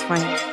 fine.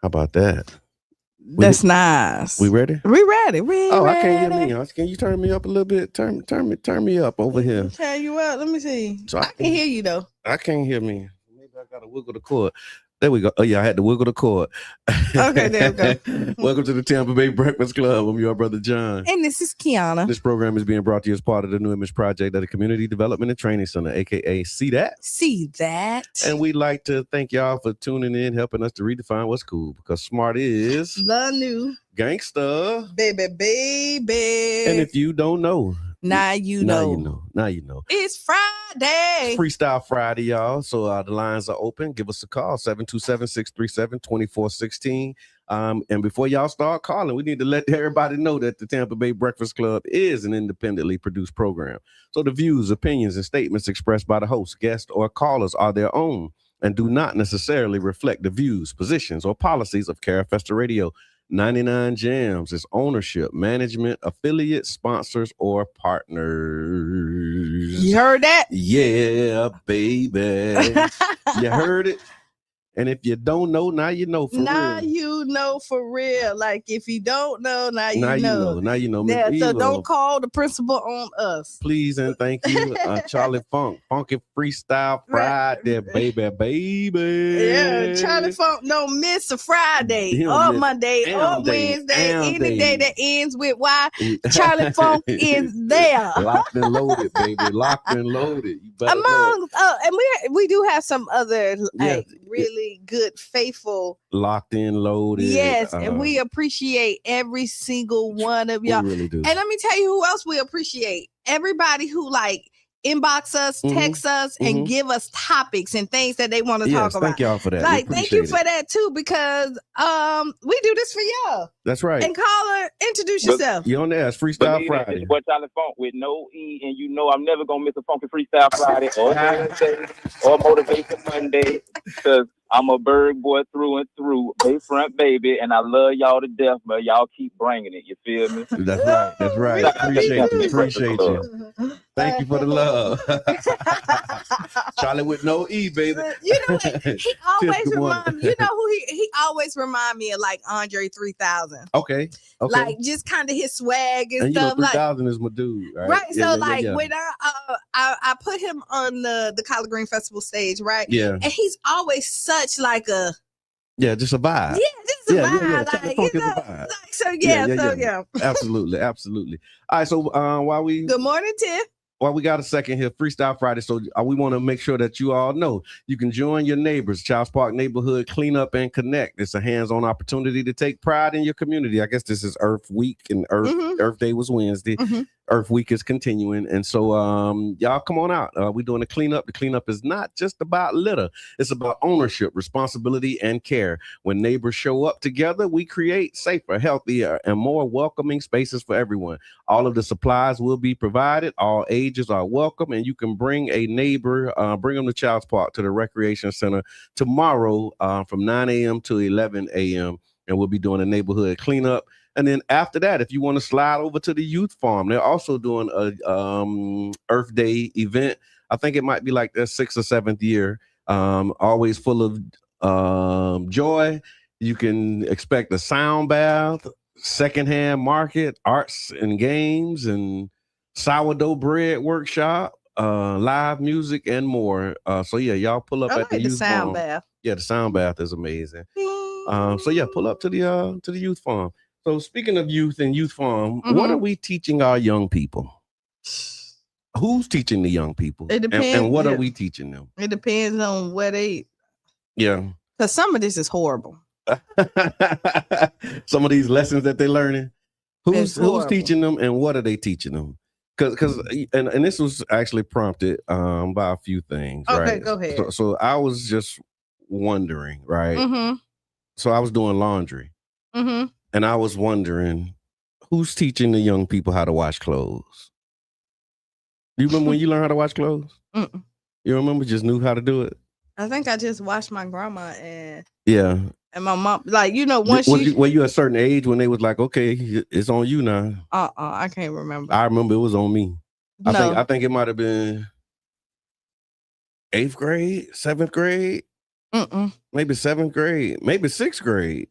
How about that? That's nice. We ready? We ready. I can't hear me. Can you turn me up a little bit? Turn me up over here. Turn you up. Let me see. So I can hear you though. I can't hear me. Maybe I gotta wiggle the cord. There we go. Oh yeah, I had to wiggle the cord. Okay, there we go. Welcome to the Tampa Bay Breakfast Club. I'm your brother John. And this is Qiana. This program is being brought to you as part of the New Image Project at the Community Development and Training Center, aka See That. See That. And we'd like to thank y'all for tuning in, helping us to redefine what's cool, because smart is the new gangster. Baby. And if you don't know, Now you know. It's Friday. Freestyle Friday, y'all. So the lines are open. Give us a call, 727-637-2416. And before y'all start calling, we need to let everybody know that the Tampa Bay Breakfast Club is an independently produced program. So the views, opinions, and statements expressed by the host, guests, or callers are their own and do not necessarily reflect the views, positions, or policies of Carafesta Radio. 99 Jams is ownership, management, affiliates, sponsors, or partners. You heard that? Yeah, baby. You heard it? And if you don't know, now you know for real. Now you know for real. Like if you don't know, now you know. Now you know. Yeah, so don't call the principal on us. Please and thank you, Charlie Funk, Funky Freestyle Friday, baby. Yeah, Charlie Funk don't miss a Friday or Monday or Wednesday, any day that ends with Y. Charlie Funk is there. Locked and loaded, baby. Locked and loaded. And we do have some other really good, faithful, locked in, loaded. Yes, and we appreciate every single one of y'all. We really do. And let me tell you who else we appreciate. Everybody who inbox us, text us, and give us topics and things that they want to talk about. Thank y'all for that. Thank you for that too, because we do this for y'all. That's right. And caller, introduce yourself. You on there? It's Freestyle Friday. It's what Charlie Funk with no E, and you know I'm never gonna miss a funky Freestyle Friday or Wednesday or Motivation Monday, because I'm a bird boy through and through, Bayfront baby, and I love y'all to death, but y'all keep bringing it. You feel me? That's right. Appreciate you. Thank you for the love. Charlie with no E, baby. You know what? He always remind me. You know who he always remind me of, like Andre 3000. Okay. Like just kind of his swag and stuff. 3000 is my dude, right? Right. So when I put him on the Collard Green Festival stage, right? Yeah. And he's always such like a Yeah, just a vibe. Yeah, just a vibe. Like, you know, vibe. Like, so yeah. Absolutely. All right, so while we good morning, Tiff. Well, we got a second here, Freestyle Friday. So we want to make sure that you all know you can join your neighbors, Childs Park Neighborhood Clean Up and Connect. It's a hands-on opportunity to take pride in your community. I guess this is Earth Week, and Earth Day was Wednesday. Earth Week is continuing. And so y'all come on out. We're doing a cleanup. The cleanup is not just about litter. It's about ownership, responsibility, and care. When neighbors show up together, we create safer, healthier, and more welcoming spaces for everyone. All of the supplies will be provided. All ages are welcome, and you can bring a neighbor, bring them to Childs Park, to the Recreation Center tomorrow from 9 a.m. to 11 a.m. And we'll be doing a neighborhood cleanup. And then after that, if you want to slide over to the youth farm, they're also doing a Earth Day event. I think it might be like their 6th or 7th year. Always full of joy. You can expect a sound bath, secondhand market, arts and games, and sourdough bread workshop, live music, and more. So yeah, y'all pull up at the youth farm. Bath. Yeah, the sound bath is amazing. So yeah, pull up to the youth farm. So speaking of youth and youth farm, what are we teaching our young people? Who's teaching the young people? It depends. And what are we teaching them? It depends on where they. Yeah. Because some of this is horrible. Some of these lessons that they're learning. Who's teaching them, and what are they teaching them? Because and this was actually prompted by a few things. Okay, right? Go ahead. So I was just wondering, right? So I was doing laundry. And I was wondering, who's teaching the young people how to wash clothes? Do you remember when you learned how to wash clothes? You remember, just knew how to do it? I think I just watched my grandma and my mom. Like, you know, once were you a certain age when they was like, okay, it's on you now? I can't remember. I remember it was on me. No. I think it might have been 8th grade, 7th grade, maybe 7th grade, maybe 6th grade.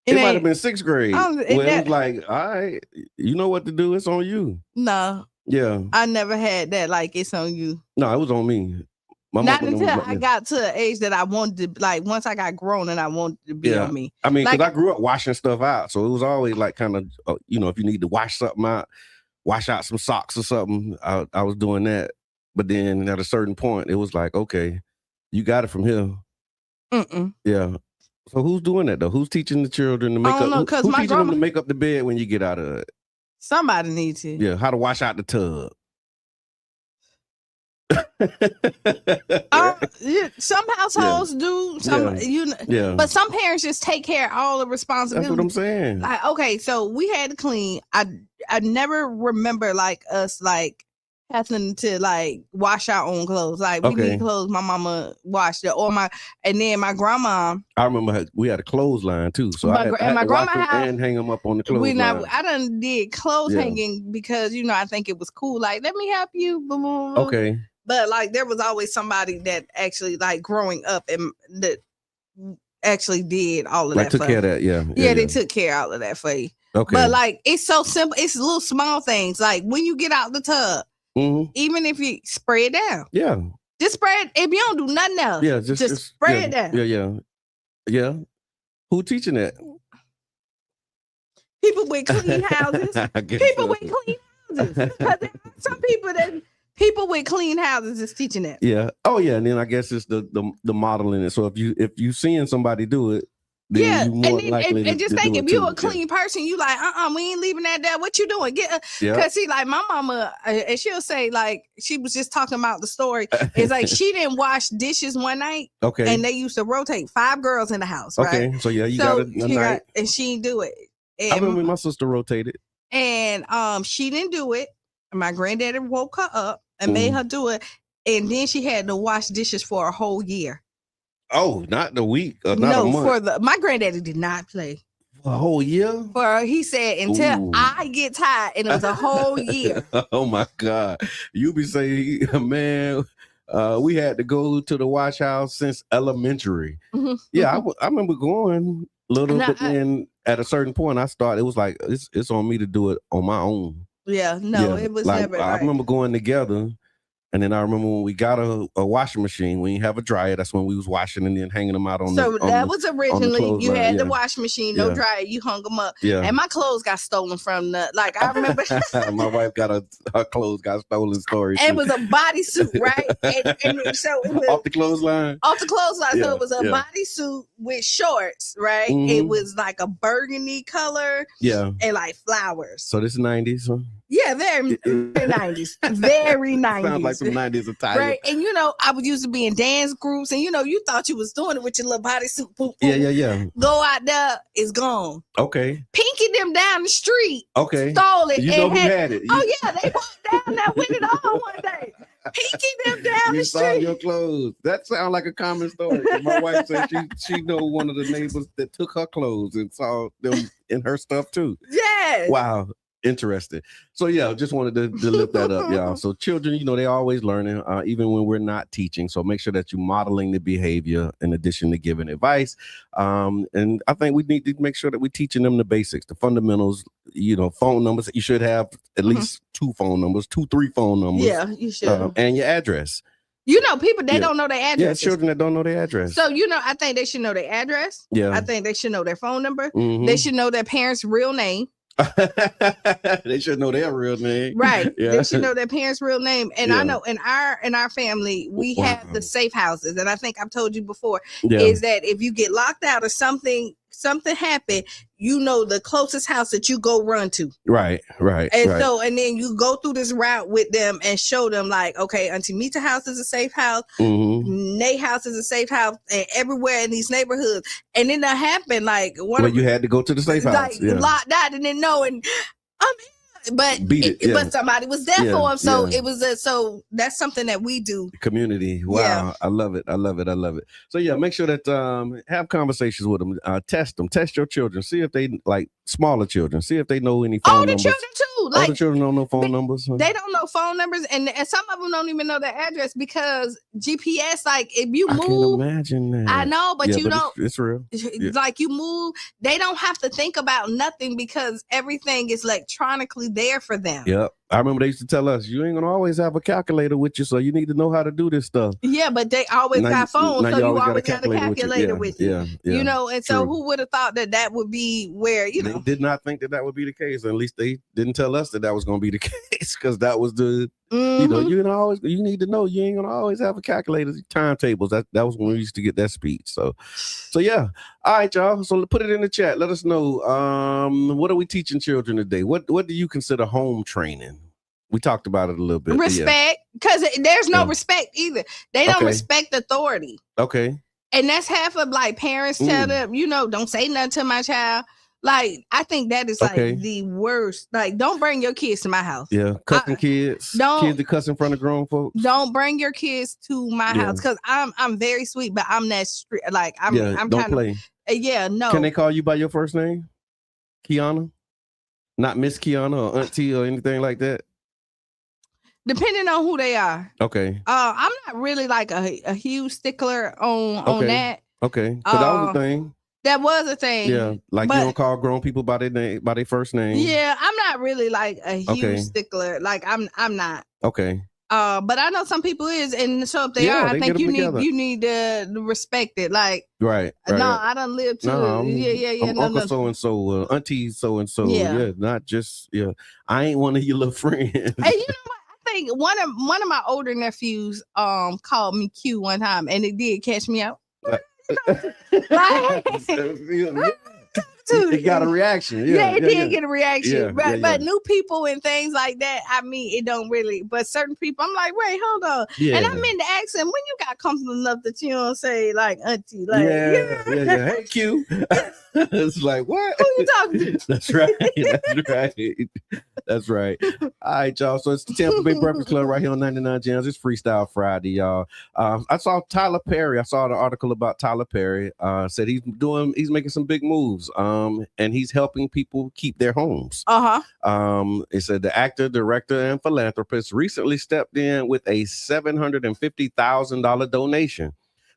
It might have been 6th grade. It was like, all right, you know what to do. It's on you. No. Yeah. I never had that. Like, it's on you. No, it was on me. Not until I got to an age that I wanted to, like, once I got grown and I wanted to be on me. I mean, because I grew up washing stuff out. So it was always like kind of, you know, if you need to wash something out, wash out some socks or something, I was doing that. But then at a certain point, it was like, okay, you got it from here. Yeah. So who's doing that though? Who's teaching the children to make up? Who's teaching them to make up the bed when you get out of it? Somebody needs to. Yeah, how to wash out the tub. Some households do. But some parents just take care of all the responsibility. That's what I'm saying. Like, okay, so we had to clean. I never remember like us like having to like wash our own clothes. Like we need clothes, my mama washed it, and then my grandma. I remember we had a clothesline too, so I had my to grandma wash them and hang them up on the clothesline. I done did clothes hanging because you know I think it was cool. Like, let me help you. Okay. But like there was always somebody that actually like growing up and that actually did all of that. Took care of that, yeah. They took care of all of that for you. Okay. But like it's so simple. It's little small things. Like when you get out the tub. Even if you spray it down. Yeah. Just spray it. If you don't do nothing else. Yeah, just spray it down. Yeah. Who teaching that? People with clean houses. People with clean houses. Because there are some people with clean houses is teaching that. Yeah. Oh yeah. And then I guess it's the modeling it. So if you seeing somebody do it, then you more likely and just think if you're a clean person, you like, we ain't leaving that there. What you doing? Because see, like my mama, and she'll say, like, she was just talking about the story. It's like she didn't wash dishes one night. Okay. And they used to rotate 5 girls in the house. Right? Okay. So yeah, you got it a night. And she didn't do it. And, I remember when my sister rotated. And she didn't do it. My granddaddy woke her up and made her do it. And then she had to wash dishes for a whole year. Oh, not the week, not a month. My granddaddy did not play. For a whole year? He said, until I get tired, and it was a whole year. Oh my God. You be saying, man, we had to go to the wash house since elementary. Yeah, I remember going little, but then at a certain point it was like, it's on me to do it on my own. Yeah, no, it was like, never. I remember going together And then I remember when we got a washing machine, we didn't have a dryer. That's when we was washing and then hanging them out on so that was originally you had yeah. the washing machine, no dryer, you hung them up. Yeah. And my clothes got stolen from like I remember my wife got her clothes got stolen story. It was a bodysuit, right? And so it was off the clothesline. Off the clothesline. Yeah, so it was a bodysuit with shorts, right? Mhm. It was like a burgundy color. Yeah. And like flowers. So this is 90s, huh? Yeah, very 90s. Very 90s. Sounds like some 90s attire. Right. And I was used to be in dance groups and you thought you was doing it with your little bodysuit. Boop, boop. Yeah. Go out there, it's gone. Okay. Pinky them down the street. Okay. Stole it. You know who had it. Oh yeah, they walked down there with it all one day. Pinky them down the street. You saw your clothes. That sounds like a common story. My wife said she know one of the neighbors that took her clothes and saw them in her stuff too. Yeah. Wow. Interesting. So yeah, just wanted to lift that up, y'all. So children, they always learning, even when we're not teaching. So make sure that you're modeling the behavior in addition to giving advice. And I think we need to make sure that we're teaching them the basics, the fundamentals. Phone numbers. You should have at least 2 phone numbers, 2-3 phone numbers. Yeah, you should. And your address. People they don't know their address. Yeah, children that don't know their address. So I think they should know their address. Yeah, I think they should know their phone number. Mm-hmm. They should know their parents' real name. They should know their real name, right? Yeah. They should know their parents' real name. And I know in our family we have the safe houses, and I think I've told you before is that if you get locked out or something happened, the closest house that you go run to. Right. And so, and then you go through this route with them and show them like, okay, Auntie Mita house is a safe house. Mm-hmm. Nate house is a safe house, and everywhere in these neighborhoods. And then that happened like you had to go to the safe house. Like locked out and didn't know, and but somebody was there for him. So it was so that's something that we do. Community. Wow. Yeah. I love it. So yeah, make sure that have conversations with them. Test your children. See if they like smaller children. See if they know any phone numbers. Children too. Like, the children don't know phone numbers. Huh? They don't know phone numbers, and some of them don't even know their address because GPS. Like if you move, I can imagine that. I know, but it's real. Like you move, they don't have to think about nothing because everything is electronically there for them. Yep. I remember they used to tell us, you ain't gonna always have a calculator with you, so you need to know how to do this stuff. Yeah, but they always got phones, so you always got a calculator with you. Yeah. And so who would have thought that would be where, They did not think that would be the case. At least they didn't tell us that was going to be the case, because that was the, you need to know you ain't gonna always have a calculator, timetables. That was when we used to get that speech. So yeah. All right, y'all. So put it in the chat. Let us know. What are we teaching children today? What do you consider home training? We talked about it a little bit. Respect, because there's no respect either. They don't respect authority. Okay. And that's half of parents tell them, don't say nothing to my child. I think that is the worst. Don't bring your kids to my house. Yeah, cussing kids. Kids that cuss in front of grown folks. Don't bring your kids to my house, because I'm very sweet, but I'm that street. I'm don't play. No. Can they call you by your first name, Qiana? Not Miss Qiana or Auntie or anything like that. Depending on who they are. Okay. I'm not really a huge stickler on that. Okay. So that was a thing. That was a thing. Yeah. You don't call grown people by their name, by their first name. Yeah, I'm not really a huge stickler. I'm not. Okay. But I know some people is, and so if they are, I think you need to respect it. Right. No, I don't live to I'm Uncle so and so, Auntie so and so. Yeah, not just I ain't one of your little friends. Hey, you know what? I think one of my older nephews called me Q one time, and it did catch me out. It got a reaction. It did get a reaction. But new people and things like that, it don't really. But certain people, I'm like, wait, hold on. And I meant to ask him, when you got comfortable enough that you don't say Auntie, Hey, Q. It's like, what? Who you talking to? That's right. All right, y'all. So it's the Tampa Bay Breakfast Club right here on 99 Gems. It's Freestyle Friday, y'all. I saw Tyler Perry. I saw the article about Tyler Perry. Said he's making some big moves. And he's helping people keep their homes. It said the actor, director, and philanthropist recently stepped in with a $750,000 donation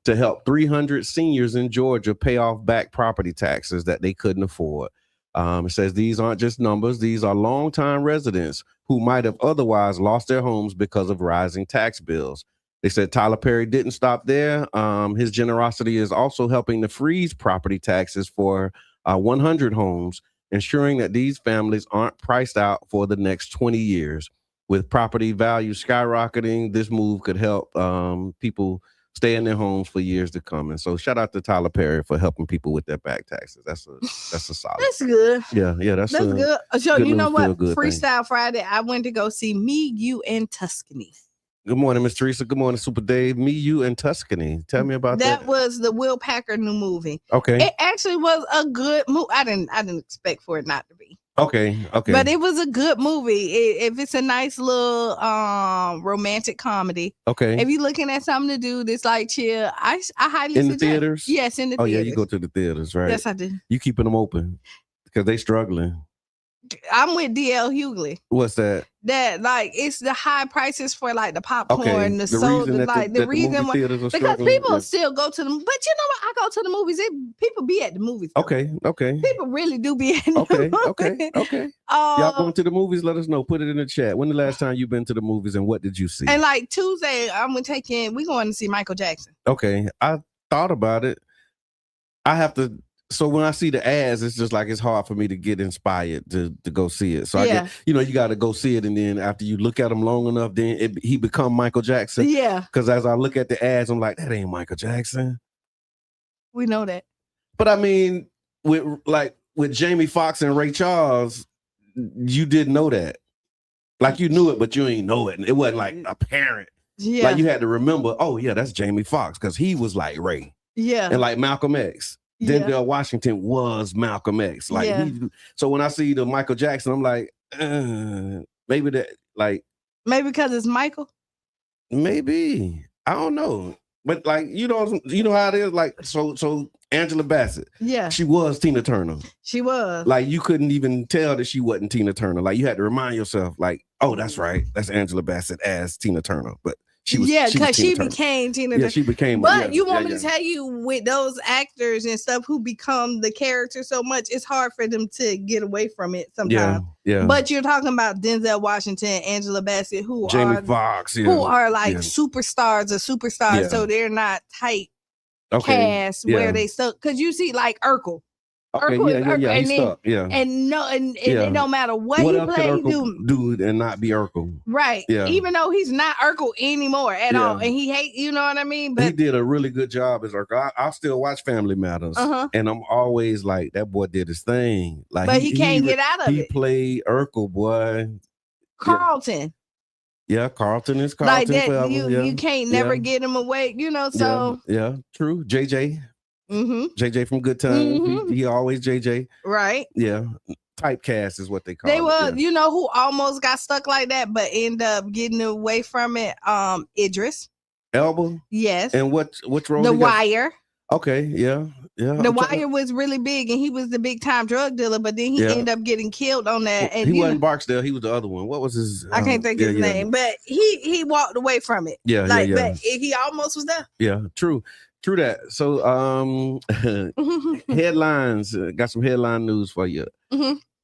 to help 300 seniors in Georgia pay off back property taxes that they couldn't afford. It says these aren't just numbers. These are longtime residents who might have otherwise lost their homes because of rising tax bills. They said Tyler Perry didn't stop there. His generosity is also helping to freeze property taxes for 100 homes, ensuring that these families aren't priced out for the next 20 years. With property values skyrocketing, this move could help people stay in their homes for years to come. And so shout out to Tyler Perry for helping people with their back taxes. That's a solid. That's good. Yeah, that's good. So good you know news, what? feel good Freestyle Friday, I went to go see Me, You, and Tuscany. Good morning, Miss Teresa. Good morning, Super Dave. Me, You, and Tuscany. Tell me about that. That was the Will Packer new movie. Okay. It actually was a good movie. I didn't expect for it not to be. Okay. But it was a good movie. If it's a nice little romantic comedy. Okay. If you're looking at something to do that's like chill, I highly in suggest. The theaters? Yes, in the theaters. Oh, yeah, you go to the theaters, right? Yes, I do. You keeping them open because they struggling. I'm with DL Hughley. What's that? That like it's the high prices for like the popcorn, the soda, like the reason why, because people still go to them. But you know what? I go to the movies. People be at the movies. Though. Okay. People really do be at the movies. Okay. Y'all going to the movies? Let us know. Put it in the chat. When the last time you've been to the movies and what did you see? And like Tuesday, we going to see Michael Jackson. Okay, I thought about it. I have to. So when I see the ads, it's just like it's hard for me to get inspired to go see it. So I get, you got to go see it, and then after you look at him long enough, then he become Michael Jackson. Yeah. Because as I look at the ads, I'm like, that ain't Michael Jackson. We know that. But I mean, with Jamie Foxx and Ray Charles, you didn't know that. Like you knew it, but you ain't know it. It wasn't like apparent. Yeah. Like you had to remember, oh yeah, that's Jamie Foxx because he was like Ray. Yeah. And like Malcolm X. Denzel Washington was Malcolm X. So when I see the Michael Jackson, I'm like, maybe that, like, maybe because it's Michael. Maybe I don't know, but like you know how it is. Like so Angela Bassett, she was Tina Turner. She was like you couldn't even tell that she wasn't Tina Turner. Like you had to remind yourself, like, oh, that's right, that's Angela Bassett as Tina Turner, but. Because she became Tina Turner. Yeah, she became. But you want me to tell you, with those actors and stuff who become the character so much, it's hard for them to get away from it sometimes. Yeah. But you're talking about Denzel Washington, Angela Bassett, Jamie Foxx, who are like superstars of superstars. So they're not tight cast where they stuck. Because you see, like Urkel. Urkel, he's stuck. And it don't matter what he plays, do and not be Urkel. Right. Yeah. Even though he's not Urkel anymore at all. And he hates, you know what I mean? But he did a really good job as Urkel. I still watch Family Matters. And I'm always like, that boy did his thing. Like, but he can't get out of it. He played Urkel, boy. Carlton. Yeah, Carlton is Carlton. Like that, you can't never get him away, so. Yeah, true. JJ. JJ from Good Times. He always JJ. Right. Yeah. Typecast is what they call it. They were, who almost got stuck like that, but end up getting away from it. Idris Elba. Yes. And which role? The Wire. Okay. Yeah. The Wire was really big, and he was the big time drug dealer. But then he ended up getting killed on that. And he wasn't Barksdale. He was the other one. What was his? I can't think his name, but he walked away from it. But he almost was there. Yeah. True that. So headlines, got some headline news for you.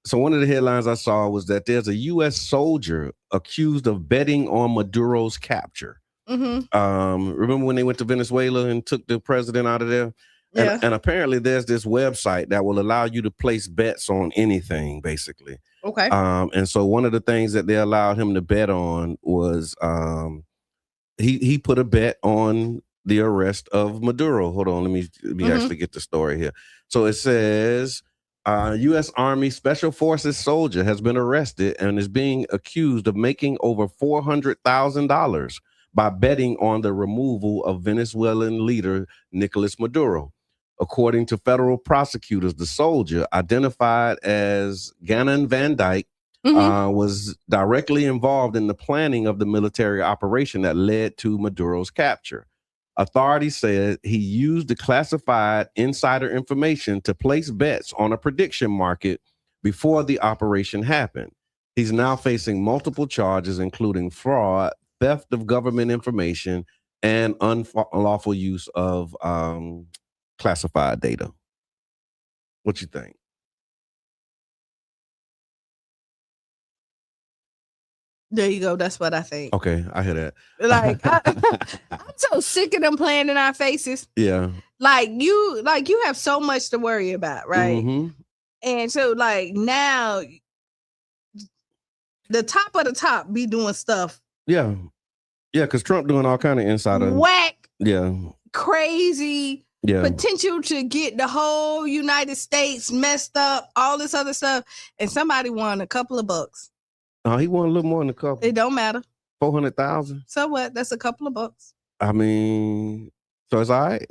So one of the headlines I saw was that there's a U.S. soldier accused of betting on Maduro's capture. Remember when they went to Venezuela and took the president out of there? And apparently there's this website that will allow you to place bets on anything, basically. Okay. And so one of the things that they allowed him to bet on was he put a bet on the arrest of Maduro. Hold on, let me actually get the story here. So it says U.S. Army Special Forces soldier has been arrested and is being accused of making over $400,000 by betting on the removal of Venezuelan leader Nicolas Maduro. According to federal prosecutors, the soldier, identified as Gannon Van Dyke, was directly involved in the planning of the military operation that led to Maduro's capture. Authorities said he used the classified insider information to place bets on a prediction market before the operation happened. He's now facing multiple charges, including fraud, theft of government information, and unlawful use of classified data. What you think? There you go. That's what I think. Okay, I hear that. Like I'm so sick of them playing in our faces. Yeah. Like you have so much to worry about, right? Mm-hmm. And so like now the top of the top be doing stuff. Yeah. Yeah, because Trump doing all kind of insider whack, yeah, crazy, potential to get the whole United States messed up, all this other stuff. And somebody won a couple of bucks. Oh, he won a little more than a couple. It don't matter. 400,000. So what? That's a couple of bucks. I mean, so it's all right.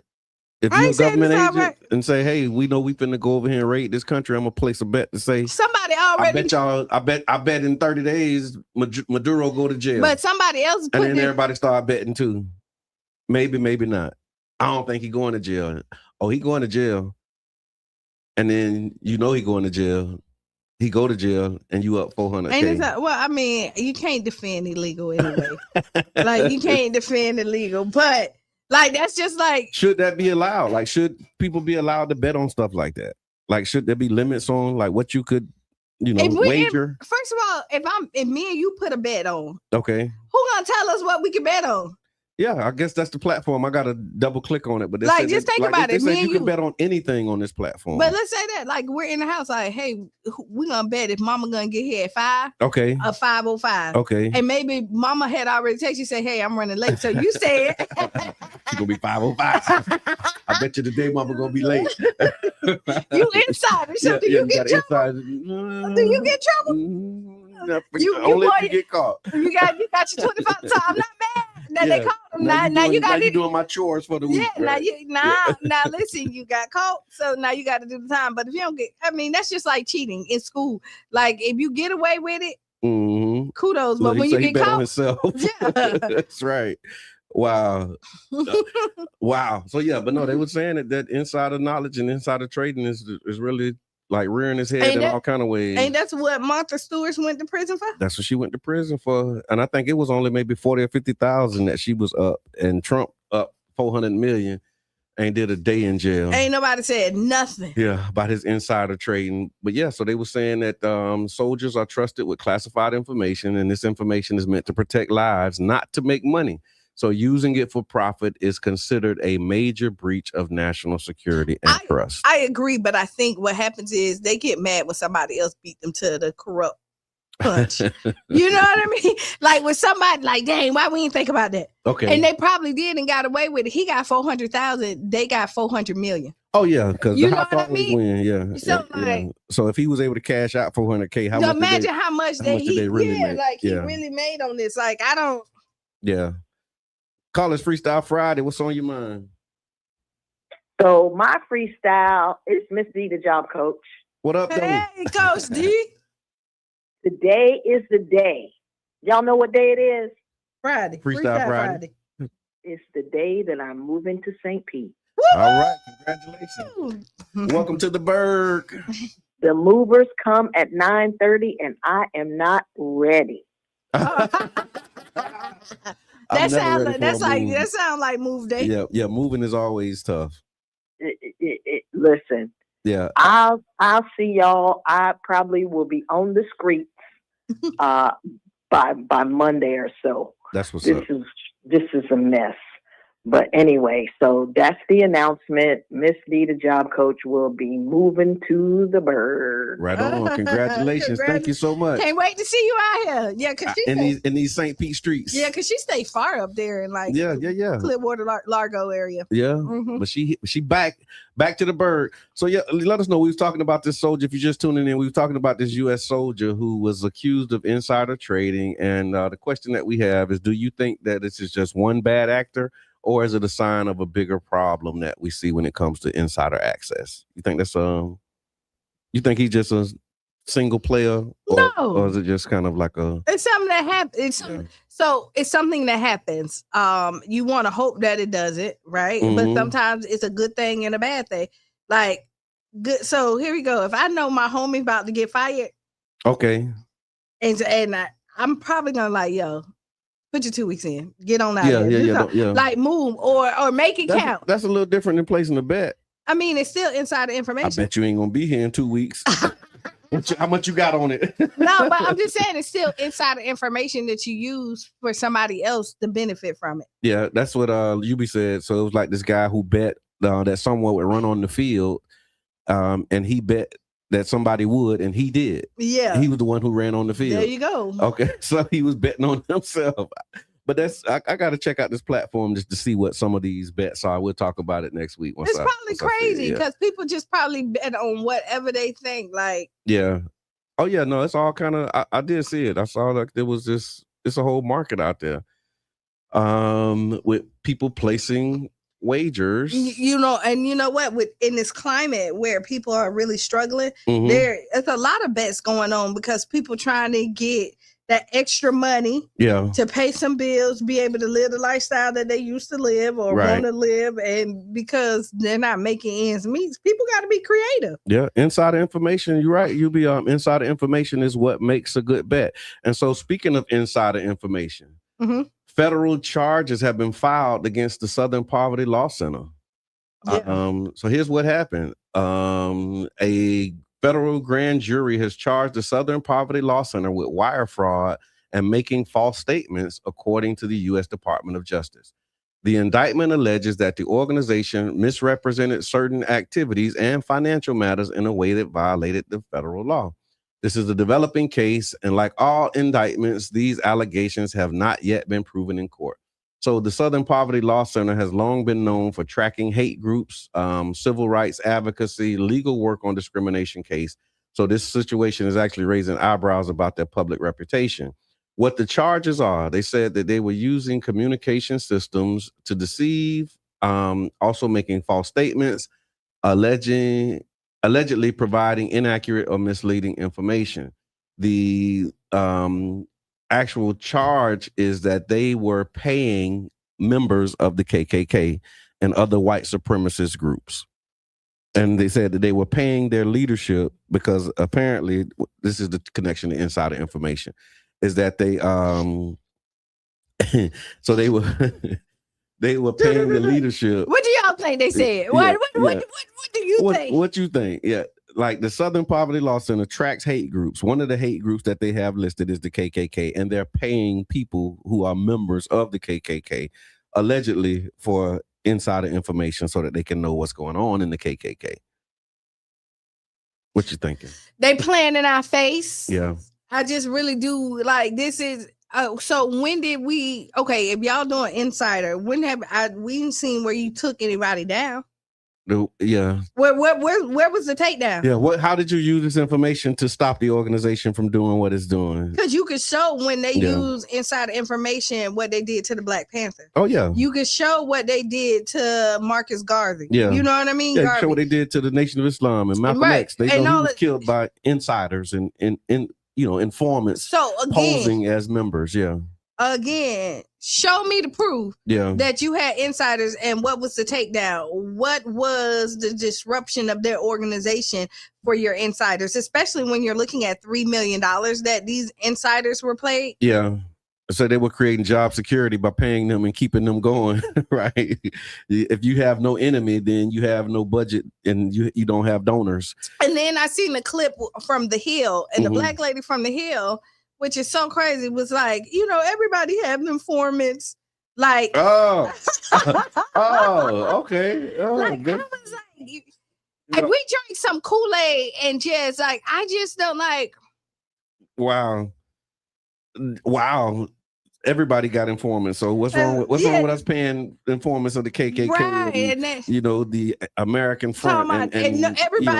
If you're a government agent and say, hey, we know we finna go over here and raid this country, I'm gonna place a bet to say somebody already. I bet in 30 days Maduro go to jail. But somebody else and then everybody start betting too. Maybe not. I don't think he going to jail. Oh, he going to jail. And then he going to jail. He go to jail and you up $400K. Well, I mean, you can't defend illegal anyway. Like you can't defend illegal, but like that's just like, should that be allowed? Like, should people be allowed to bet on stuff like that? Like, should there be limits on like what you could, wager? First of all, if me and you put a bet on, okay, who gonna tell us what we can bet on? Yeah, I guess that's the platform. I gotta double click on it, but just think about it. Me and you can bet on anything on this platform. But let's say that, like, we're in the house, like, hey, we're gonna bet if Mama gonna get here at 5. Okay. A 5:05. Okay. And maybe Mama had already texted you, say, hey, I'm running late. So you said she's gonna be 5:05. I bet you today Mama gonna be late. You inside or something? You get trouble. Do you get trouble? Only if you get caught. You got your 25. So I'm not mad. They caught him. Now you got to doing my chores for the week. Yeah. Right? Now listen, you got caught, so now you got to do the time. But if you don't get, I mean, that's just like cheating in school. Like if you get away with it, kudos. But when you get caught, yeah, that's right. Wow. Wow. So yeah, but no, they were saying that insider knowledge and insider trading is really like rearing his head in all kind of ways. And that's what Martha Stewart went to prison for? That's what she went to prison for. And I think it was only maybe 40 or 50,000 that she was up, and Trump up 400 million and did a day in jail. Ain't nobody said nothing. Yeah, about his insider trading. But yeah, so they were saying that soldiers are trusted with classified information, and this information is meant to protect lives, not to make money. So using it for profit is considered a major breach of national security and trust. I agree, but I think what happens is they get mad when somebody else beat them to the corrupt punch. You know what I mean? Like with somebody like, dang, why we didn't think about that? Okay. And they probably did and got away with it. He got 400,000. They got 400 million. Oh yeah, because you know what I mean? Win. Yeah. So yeah. So if he was able to cash out 400K, how much? Imagine how much they really made. Like he really made on this. Like I don't. Yeah. Call us Freestyle Friday. What's on your mind? So my freestyle is Miss D, the job coach. What up, Hey, Coach D. Today is the day. Y'all know what day it is? Friday. Freestyle Friday. It's the day that I'm moving to St. Pete. Woo-hoo! All right, congratulations. Welcome to the Berg. The movers come at 9:30, and I am not ready. That sounds like move day. Yeah. Moving is always tough. Listen. Yeah. I'll see y'all. I probably will be on the streets by Monday or so. That's what's up. This is a mess. But anyway, so that's the announcement. Miss D, the job coach, will be moving to the Berg. Right on. Congratulations. Thank you so much. Can't wait to see you out here. Yeah, cause in these St. Pete streets. Yeah, because she stay far up there in like Clearwater, Largo area. Yeah. But she back to the Berg. So yeah, let us know. We was talking about this soldier. If you're just tuning in, we were talking about this U.S. soldier who was accused of insider trading. And the question that we have is, do you think that this is just one bad actor, or is it a sign of a bigger problem that we see when it comes to insider access? You think that's you think he's just a single player, or is it just kind of like a? It's something that happens. So it's something that happens. You want to hope that it doesn't, right? But sometimes it's a good thing and a bad thing. Like, good. So here we go. If I know my homie's about to get fired, okay, and I'm probably gonna like, yo, put your 2 weeks in. Get on out there. Yeah. Like move or make it count. That's a little different than placing a bet. I mean, it's still insider information. I bet you ain't gonna be here in 2 weeks. How much you got on it? No, but I'm just saying it's still insider information that you use for somebody else to benefit from it. Yeah, that's what UB said. So it was like this guy who bet that someone would run on the field, and he bet that somebody would, and he did. Yeah. He was the one who ran on the field. There you go. Okay, so he was betting on himself. But I got to check out this platform just to see what some of these bets are. We'll talk about it next week. It's probably crazy because people just probably bet on whatever they think. Like, yeah. Oh yeah, no, it's all kind of. I did see it. I saw like there was it's a whole market out there, with people placing wagers. You know, and you know what? In this climate where people are really struggling, Mm-hmm. there's a lot of bets going on because people trying to get that extra money, to pay some bills, be able to live the lifestyle that they used to live or want to live, and because they're not making ends meet, people got to be creative. Yeah, insider information. You're right. Insider information is what makes a good bet. And so, speaking of insider information, federal charges have been filed against the Southern Poverty Law Center. Yeah. So here's what happened. A federal grand jury has charged the Southern Poverty Law Center with wire fraud and making false statements, according to the U.S. Department of Justice. The indictment alleges that the organization misrepresented certain activities and financial matters in a way that violated the federal law. This is a developing case, and like all indictments, these allegations have not yet been proven in court. So the Southern Poverty Law Center has long been known for tracking hate groups, civil rights advocacy, legal work on discrimination case. So this situation is actually raising eyebrows about their public reputation. What the charges are, they said that they were using communication systems to deceive, also making false statements, allegedly providing inaccurate or misleading information. The actual charge is that they were paying members of the KKK and other white supremacist groups. And they said that they were paying their leadership because apparently, this is the connection to insider information, is that they so they were they were paying the leadership. What do y'all think they said? What do you think? What you think? Yeah. Like the Southern Poverty Law Center tracks hate groups. One of the hate groups that they have listed is the KKK, and they're paying people who are members of the KKK allegedly for insider information so that they can know what's going on in the KKK. What you thinking? They playing in our face. Yeah. I just really do like this is so when did we if y'all doing insider, when have we seen where you took anybody down? Yeah. Where was the takedown? Yeah. How did you use this information to stop the organization from doing what it's doing? Because you could show when they use insider information what they did to the Black Panther. Oh yeah. You could show what they did to Marcus Garvey. Yeah. You know what I mean? Yeah. Show what they did to the Nation of Islam and Malcolm X. They know he was killed by insiders and informants. So again, posing as members. Yeah. Again, show me the proof that you had insiders, and what was the takedown? What was the disruption of their organization for your insiders, especially when you're looking at $3 million that these insiders were paid? Yeah. So they were creating job security by paying them and keeping them going, right? If you have no enemy, then you have no budget and you don't have donors. And then I seen the clip from The Hill, and the black lady from The Hill, which is so crazy, was like, everybody have informants. Like, okay. Oh, like, good. I was like, if we drink some Kool-Aid and just like, I just don't like. Wow. Everybody got informants. So what's wrong with us paying informants of the KKK? Right, and the American Front and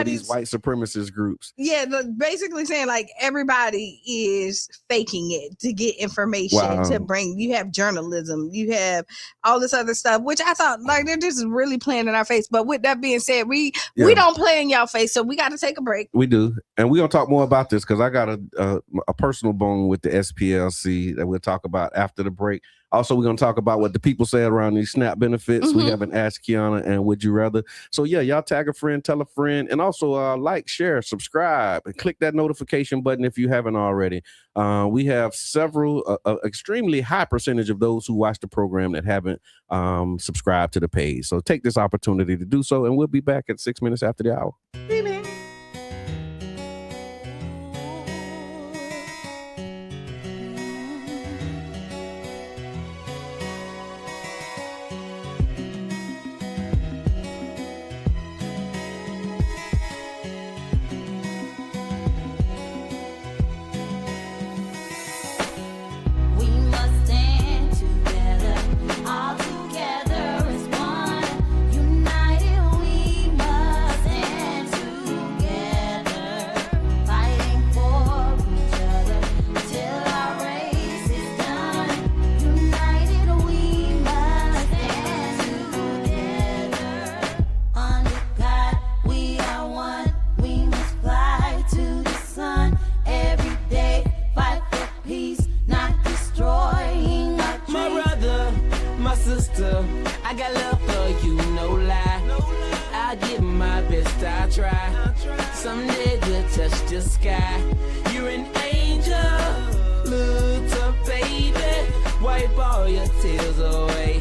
these white supremacist groups. Yeah, basically saying like everybody is faking it to get information to bring. You have journalism, you have all this other stuff, which I thought like they're just really playing in our face. But with that being said, we don't play in y'all face, so we got to take a break. We do, and we're gonna talk more about this because I got a personal bone with the SPLC that we'll talk about after the break. Also, we're going to talk about what the people say around these SNAP benefits. We haven't asked Qiana and Would You Rather. So yeah, y'all tag a friend, tell a friend, and also like, share, subscribe, and click that notification button if you haven't already. We have several, extremely high percentage of those who watch the program that haven't subscribed to the page. So take this opportunity to do so, and we'll be back at 6 minutes after the hour. sky. You're an angel. Look up, baby. Wipe all your tears away.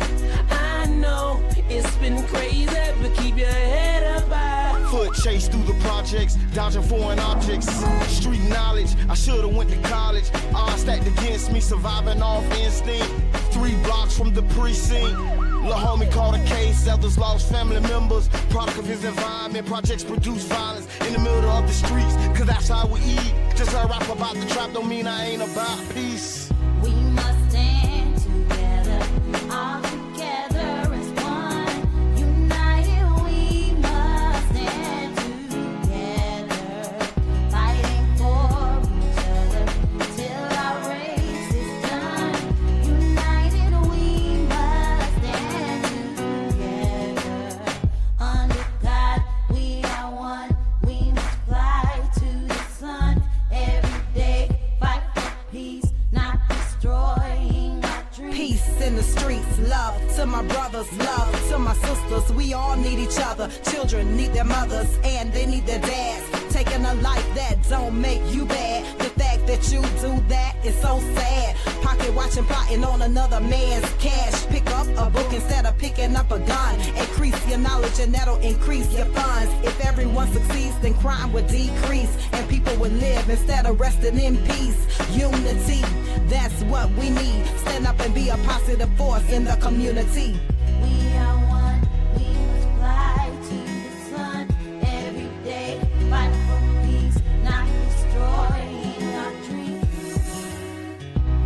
I know it's been crazy, but keep your head up high. Foot chase through the projects, dodging foreign objects. Street knowledge, I should've went to college. Odds stacked against me, surviving off instinct. 3 blocks from the precinct. Lil' homie caught a case, others lost family members. Product of his environment, projects produce violence in the middle of the streets, cause that's how we eat. Just a rap about the trap don't mean I ain't about peace. We must stand together, all together as one. United we must stand together, fighting for each other till our race is done. United we must stand together. Under God we are one. We must fly to the sun every day, fight for peace, not destroying our dreams. Peace in the streets, love to my brothers, love to my sisters. We all need each other. Children need their mothers and they need their dads. Taking a life that don't make you bad. The fact that you do that is so sad. Pocket watching, plotting on another man's cash. Pick up a book instead of picking up a gun. Increase your knowledge and that'll increase your funds. If everyone succeeds, then crime would decrease and people would live instead of resting in peace. Unity, that's what we need. Stand up and be a positive force in the community. We are one, we must fly to the sun every day, fight for peace, not destroying our dreams.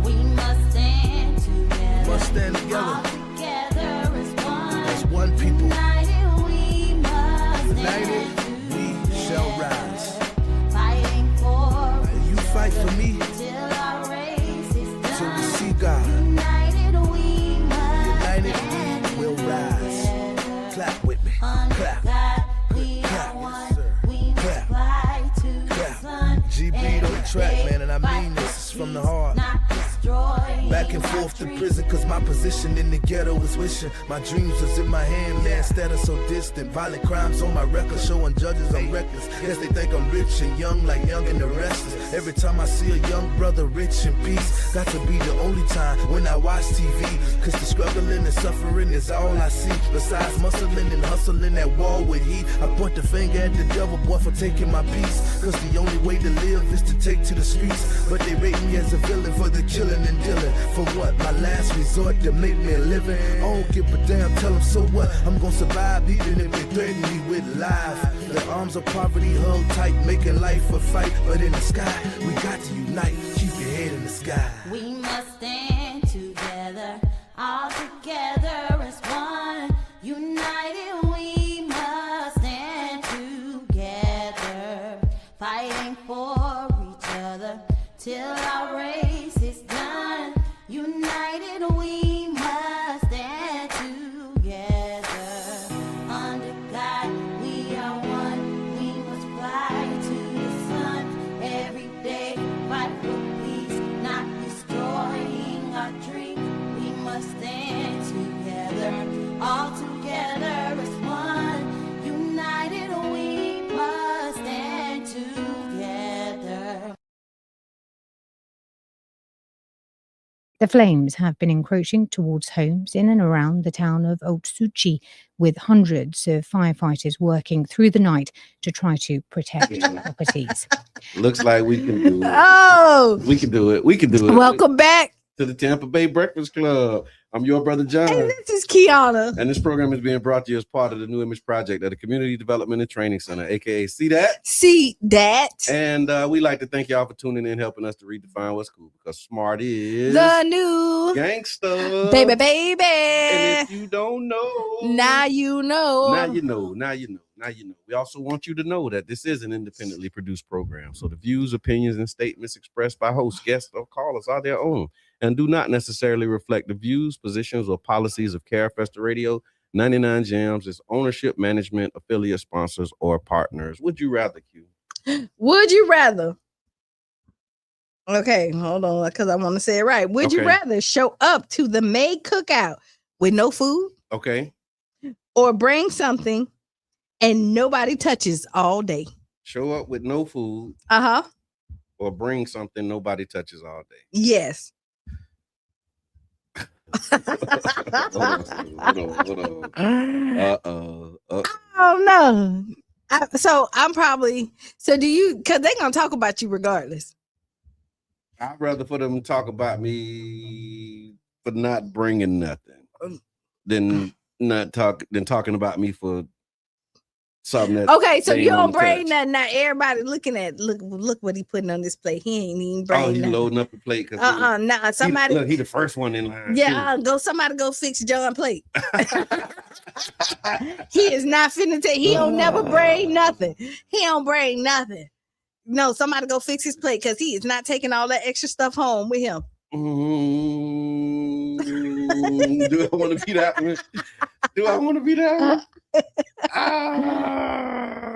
We must stand together, Must stand all together together as one. as one people. United we must United stand we shall rise. fighting for You fight for me till our race is done. till we see God. United we must United we will rise. Clap with me. Under Clap. God, we Clap, are one. yes, sir. We must Clap. fly to the Clap. sun. G beat on the track, Every man, and I day, mean this is from the peace, heart. not destroying Back and our forth to dreams. prison, cause my position in the ghetto is wishing my dreams was in my hand, man, instead of so distant. Violent crimes on my record, showing judges I'm reckless. Guess they think I'm rich and young, like Young and the Restless. Every time I see a young brother rich in peace, got to be the only time when I watch TV. Cause the struggling and suffering is all I see. Besides muscling and hustling at war with heat, I point the finger at the devil, boy, for taking my peace. Cause the only way to live is to take to the streets. But they rate me as a villain for the killing and dealing. For what? My last resort to make me a living. I don't give a damn, tell them so what? I'm gonna survive even if they threaten me with life. The arms of poverty held tight, making life a fight. But in the sky, we got to unite. Keep your head in the sky. We must stand together, all together as one. United we must stand together, fighting for each other till our race is done. United we must stand together. Under God we are one. We must fly to the sun every day, fight for peace, not destroying our dreams. We must stand together, all together as one. United we must stand together. The flames have been encroaching towards homes in and around the town of Otsuchi, with hundreds of firefighters working through the night to try to protect properties. Looks like we can do it. Oh, We can do it. We can do it. welcome back. To the Tampa Bay Breakfast Club. I'm your brother John. And this is Qiana. And this program is being brought to you as part of the New Image Project at the Community Development and Training Center, aka See That. See that? And we like to thank y'all for tuning in, helping us to redefine what's cool, because smart is The new gangster. baby. And if you don't know, Now you know. Now you know. Now you know. Now you know. We also want you to know that this is an independently produced program. So the views, opinions, and statements expressed by hosts, guests, or callers are their own and do not necessarily reflect the views, positions, or policies of Carefesta Radio, 99 Jams, its ownership, management, affiliate sponsors, or partners. Would you rather, Q? Would you rather? Okay, hold on, because I want to say it right. Would you Okay. rather show up to the May cookout with no food, Okay. or bring something and nobody touches all day? Show up with no food Uh-huh. or bring something nobody touches all day. Yes. Hold on. Oh no. So I'm probably. So do you? Because they're gonna talk about you regardless. I'd rather for them to talk about me for not bringing nothing than talking about me for something that. Okay, so they you ain't don't wanna bring touch. nothing. Now everybody looking at look what he putting on this plate. He ain't even Oh, bring he nothing. loading up the plate because Nah. Somebody. look, he the first one in line. Yeah, somebody go fix John plate. He is not finna take. He don't never bring nothing. He don't bring nothing. No, somebody go fix his plate because he is not taking all that extra stuff home with him. Do I want to be that one? Do I want to be that one?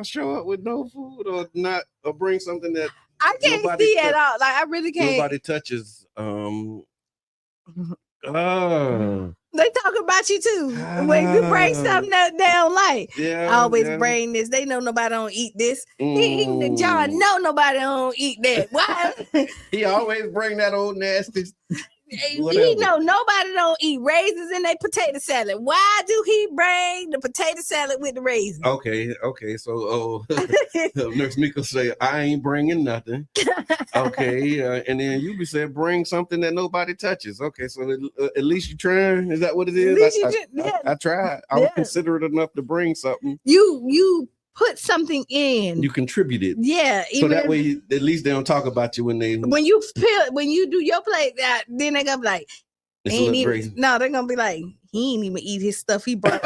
Show up with no food or not, or bring something that I can't see at all. Like I really can't. nobody touches. They talk about you too. When you bring something that they don't like, Yeah, I always yeah. bring this. They know nobody don't eat this. John know nobody don't eat that. Why? He always bring that old nasty. He Whatever. know nobody don't eat raisins in their potato salad. Why do he bring the potato salad with the raisins? Okay. So, Nurse Miko say, I ain't bringing nothing. Okay, and then you be saying, bring something that nobody touches. Okay, so at least you trying. Is that what it is? I tried. I was considerate enough to bring something. You put something in. You contributed. Yeah. So that way, at least they don't talk about you when you do your plate. Then they gonna be like, no, they're gonna be like, he ain't even eat his stuff he brought.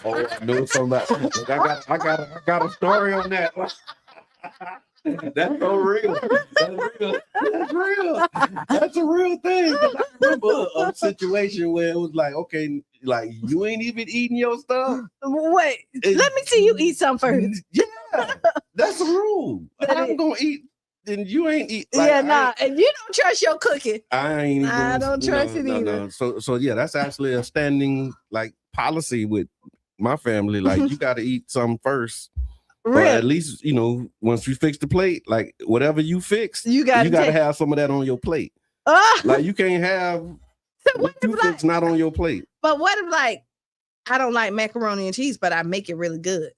Oh, I know something about. Look, I got a story on that. That's so real. That's real. That's a real thing. I remember a situation where it was like, okay, like you ain't even eating your stuff. Wait, let me see you eat some first. Yeah, that's a rule. I'm gonna eat, and you ain't eat. Like, and you don't trust your cooking. I don't trust it either. No. So yeah, that's actually a standing like policy with my family. Like you got to eat some first. Really? Or at least, once you fix the plate, like whatever you fix, you got to have some of that on your plate. Like you can't have what you fix not on your plate. But what if I don't like macaroni and cheese, but I make it really good.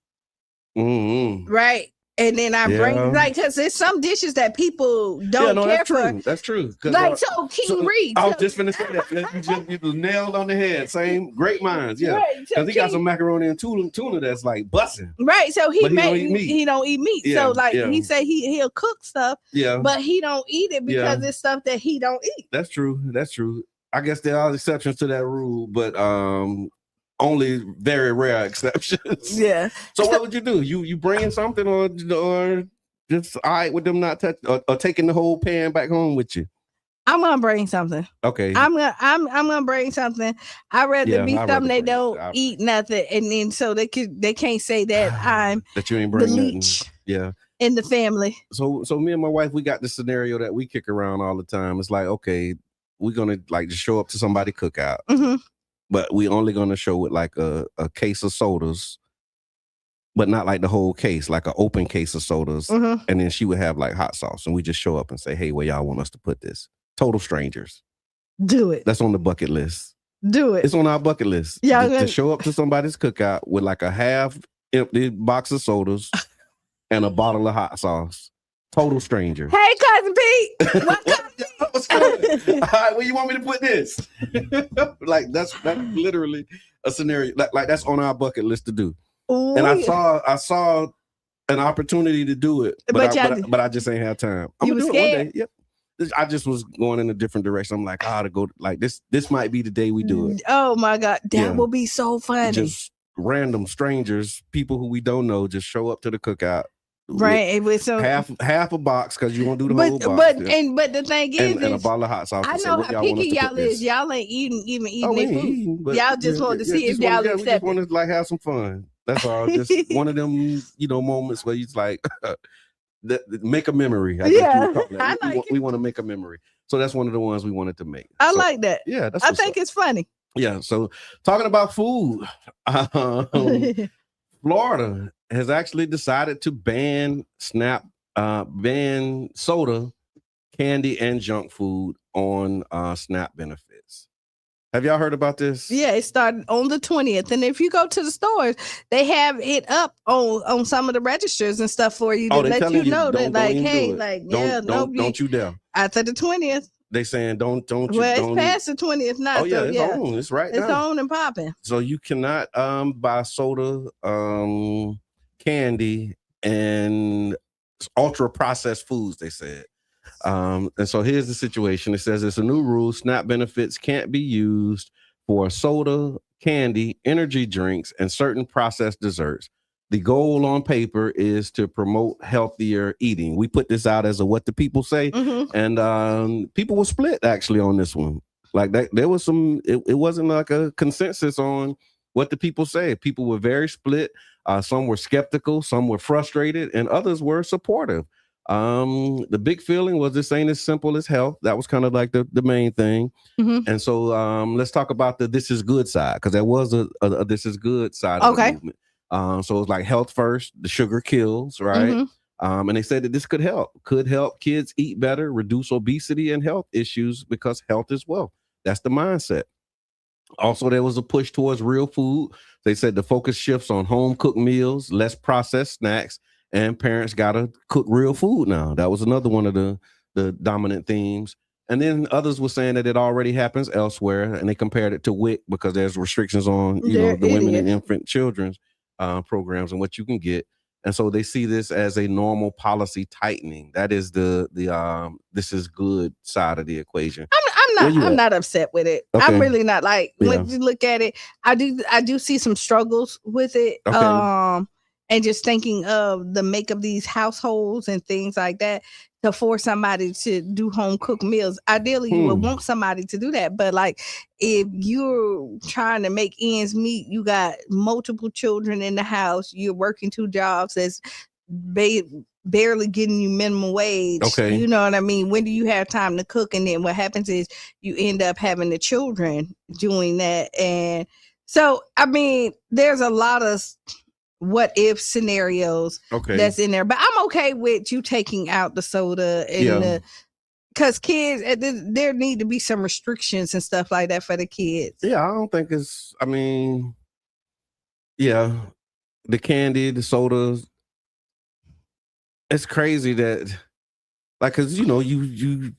Mm-hmm. Right. And then I bring because there's some dishes that people don't care for. That's true. Like King Reed. I was just finna say that. You just nailed on the head. Same great minds. Yeah. Because Right, he got some macaroni and tuna that's like busting. Right. So he don't eat meat. He don't eat meat. Yeah, so he say he'll cook stuff. Yeah. But he don't eat it because it's stuff that he don't eat. That's true. I guess there are exceptions to that rule, but only very rare exceptions. Yeah. So what would you do? You bring something or just all right with them not touching or taking the whole pan back home with you? I'm gonna bring something. Okay. I'm gonna bring something. I'd rather be something they don't eat nothing, and then so they can't say that I'm that you ain't bringing the nothing. leech. Yeah. In the family. So me and my wife, we got this scenario that we kick around all the time. It's like, okay, we're gonna just show up to somebody cookout. Mm-hmm. But we only gonna show with like a case of sodas, but not like the whole case, like an open case of sodas. Mm-hmm. And then she would have like hot sauce, and we just show up and say, "Hey, where y'all want us to put this?" Total strangers. Do it. That's on the bucket list. Do it. It's on our bucket list. Yeah, to show up to somebody's cookout with like a half empty box of sodas and a bottle of hot sauce. Total stranger. Hey, Cousin Pete. What's good? All right, where you want me to put this? Like that's literally a scenario. Like that's on our bucket list to do. Ooh, and I saw an opportunity to do it, but I just ain't have time. I'm gonna do it one day. Yep. I just was going in a different direction. I'm like, to go like this. This might be the day we do it. Oh my God, that will be so funny. Just random strangers, people who we don't know, just show up to the cookout. Right, with some half a box because you won't do the whole box. But the thing is, and a bottle of hot sauce. I know how picky y'all is. Y'all ain't even eating their food. Y'all just want to see if y'all accept. We just want to have some fun. That's all. Just one of them, moments where you like make a memory. I guess we want to make a memory. So that's one of the ones we wanted to make. I like that. Yeah, I think it's funny. Yeah. So talking about food, Florida has actually decided to ban Snap ban soda, candy, and junk food on SNAP benefits. Have y'all heard about this? Yeah, it started on the 20th. And if you go to the stores, they have it up on some of the registers and stuff for you to let you know that, like, hey, like, yeah, no, don't you dare. After the 20th. They saying don't Well, it's past the 20th now. Oh yeah, it's on. It's right now. It's on and popping. So you cannot buy soda, candy, and ultra processed foods, they said. And so here's the situation. It says it's a new rule. SNAP benefits can't be used for soda, candy, energy drinks, and certain processed desserts. The goal on paper is to promote healthier eating. We put this out as a what the people say, and people were split actually on this one. Like that, there was some. It wasn't like a consensus on what the people say. People were very split. Some were skeptical, some were frustrated, and others were supportive. The big feeling was this ain't as simple as health. That was kind of like the main thing. And so let's talk about the this is good side, because there was a this is good side of the movement. So it's like health first, the sugar kills, right? And they said that this could help kids eat better, reduce obesity and health issues, because health is wealth. That's the mindset. Also, there was a push towards real food. They said the focus shifts on home cooked meals, less processed snacks, and parents got to cook real food now. That was another one of the dominant themes. And then others were saying that it already happens elsewhere, and they compared it to WIC because there's restrictions on the women and infant children's programs and what you can get. And so they see this as a normal policy tightening. That is the this is good side of the equation. I'm not upset with it. Okay. I'm really not. Like when you look at it, I do see some struggles with it. Okay. And just thinking of the make of these households and things like that, to force somebody to do home cooked meals. Ideally, you would want somebody to do that. But like, if you're trying to make ends meet, you got multiple children in the house, you're working 2 jobs that's barely getting you minimum wage. Okay. You know what I mean? When do you have time to cook? And then what happens is you end up having the children doing that. And so, I mean, there's a lot of what if scenarios that's in there, but I'm okay with you taking out the soda and because kids, there need to be some restrictions and stuff like that for the kids. I don't think it's, I mean, the candy, the sodas, it's crazy that, like, because you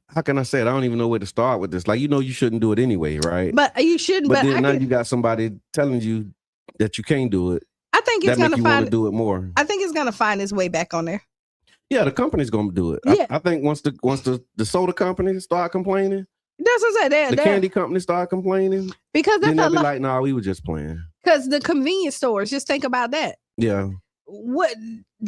how can I say it? I don't even know where to start with this. Like, you shouldn't do it anyway, right? But you shouldn't. But then now you got somebody telling you that you can't do it. I think it's gonna find do it more. I think it's gonna find its way back on there. Yeah, the company's gonna do it. Yeah. I think once the soda company start complaining, that's what I said. The candy company start complaining, because then they'll be like, "Nah, we were just playing." Because the convenience stores, just think about that. Yeah. What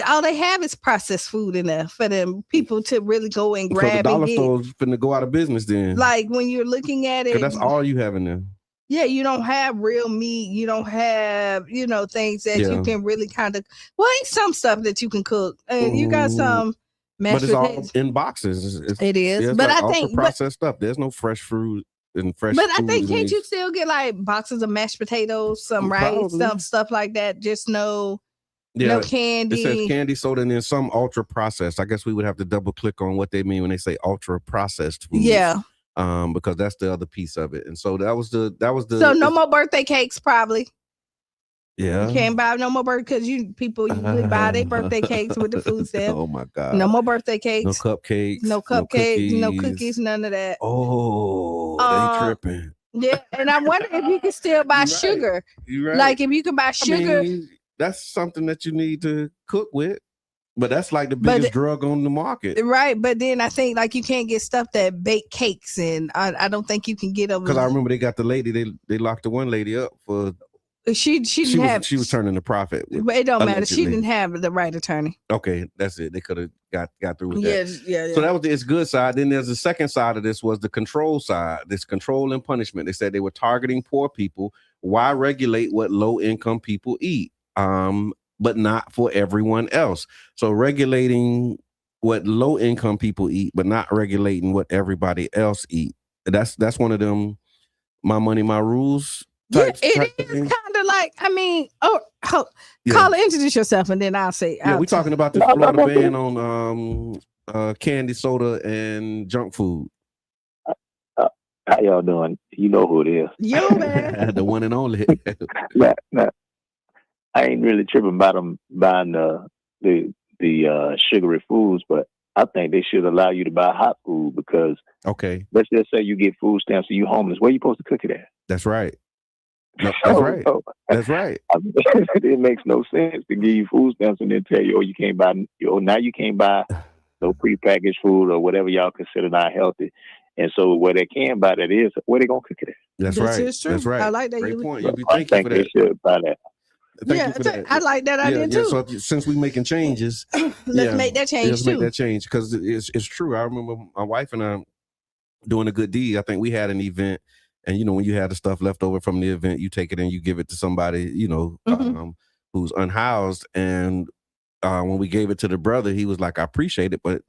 all they have is processed food in there for them people to really go and grab. So the dollar store's finna go out of business then. Like when you're looking at it, that's all you have in there. Yeah, you don't have real meat. You don't have, things that you can really kind of. Well, ain't some stuff that you can cook, and you got some. But it's all in boxes. It is, but like I think processed stuff. There's no fresh fruit and fresh. But I think can't you still get like boxes of mashed potatoes, some rice, some stuff like that? Just no candy. It says candy, soda, and then some ultra processed. I guess we would have to double click on what they mean when they say ultra processed food. Yeah. Because that's the other piece of it. And so that was the so no more birthday cakes probably. Yeah. You can't buy no more because people usually buy their birthday cakes with the food stamp. Oh my God. No more birthday cakes. No cupcakes. No cookies, none of that. Oh, they tripping. Yeah, and I wonder if you can still buy sugar. You're right. Like if you can buy sugar. I mean, that's something that you need to cook with. But that's like the biggest drug on the market. Right. But then I think like you can't get stuff that bake cakes, and I don't think you can get them. Because I remember they got the lady, they locked the one lady up for she was turning a profit. But it don't matter. She didn't have the right attorney. Okay, that's it. They could have got through with that. Yeah. So that was its good side. Then there's the second side of this was the control side. This control and punishment. They said they were targeting poor people. Why regulate what low income people eat? But not for everyone else. So regulating what low income people eat, but not regulating what everybody else eat. That's one of them my money, my rules. It is kind of like like, I mean, Carla, introduce yourself, and then I'll say. Yeah, we're talking about the Florida ban on candy, soda, and junk food. How y'all doing? You know who it is. Yo, man. The one and only. Nah, I ain't really tripping about them buying the sugary foods, but I think they should allow you to buy hot food because let's just say you get food stamps and you homeless. Where you supposed to cook it at? That's right. No, that's right. That's right. It makes no sense to give you food stamps and then tell you, you can't buy. Now you can't buy no prepackaged food or whatever y'all consider not healthy. And so where they can buy that is, where they gonna cook it at? That's right. That's right. I like that. Great point. I think they should buy that. Thank you for that. I like that idea too. So since we're making changes, let's make that change let's too. Make that change because it's true. I remember my wife and I doing a good deed. I think we had an event, and when you had the stuff left over from the event, you take it and you give it to somebody who's unhoused. And when we gave it to the brother, he was like, "I appreciate it, but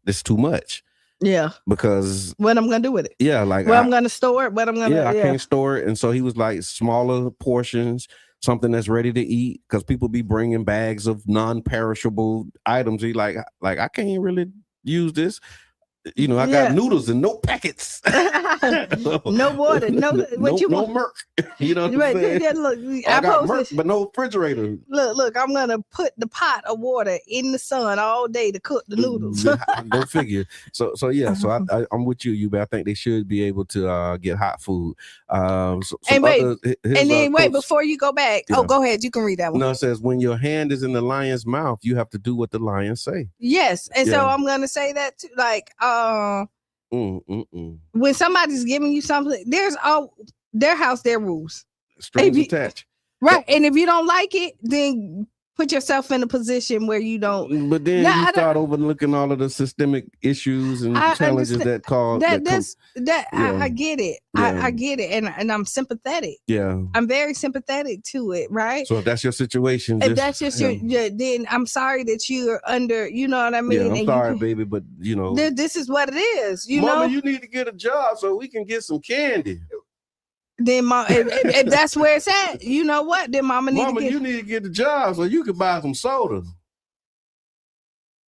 this is too much." Yeah. Because what I'm gonna do with it? Yeah, like where I'm gonna store it, what I'm gonna I can't store it. And so he was like smaller portions, something that's ready to eat, because people be bringing bags of non-perishable items. He like I can't really use this. I got noodles and no packets. No water, no Merc. You know what I'm saying? Look, I got Merc, but no refrigerator. Look, I'm gonna put the pot of water in the sun all day to cook the noodles. Go figure. So I'm with you, but I think they should be able to get hot food. Wait, before you go back. Yeah. Oh, go ahead. You can read that one. No, it says when your hand is in the lion's mouth, you have to do what the lion say. Yes, and so I'm gonna say that too. Like, when somebody's giving you something, there's their house, their rules. Strings attached. Right. And if you don't like it, then put yourself in a position where you don't. But then you start overlooking all of the systemic issues and challenges that cause I get it. Yeah. I get it. And I'm sympathetic. Yeah. I'm very sympathetic to it, right? So if that's your situation, that's just then I'm sorry that you're under, you know what I mean? Yeah, I'm sorry, baby, but this is what it is. Mama, you need to get a job so we can get some candy. Then mom, if that's where it's at, you know what? Then you need to get a job so you can buy some soda.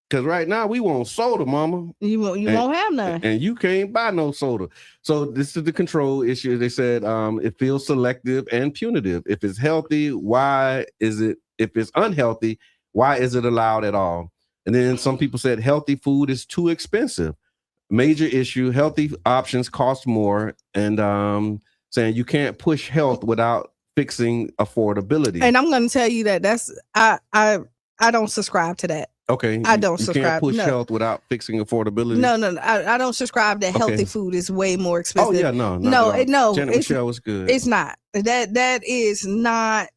Because right now we want soda, mama. You won't have none. And you can't buy no soda. So this is the control issue. They said it feels selective and punitive. If it's healthy, why is it? If it's unhealthy, why is it allowed at all? And then some people said healthy food is too expensive. Major issue, healthy options cost more. And saying you can't push health without fixing affordability. And I'm going to tell you that I don't subscribe to that. Okay. I don't subscribe. You can't push health without fixing affordability. No. I don't subscribe that healthy food is way more expensive. Oh yeah, no. Janet Michelle was good. It's not. That is not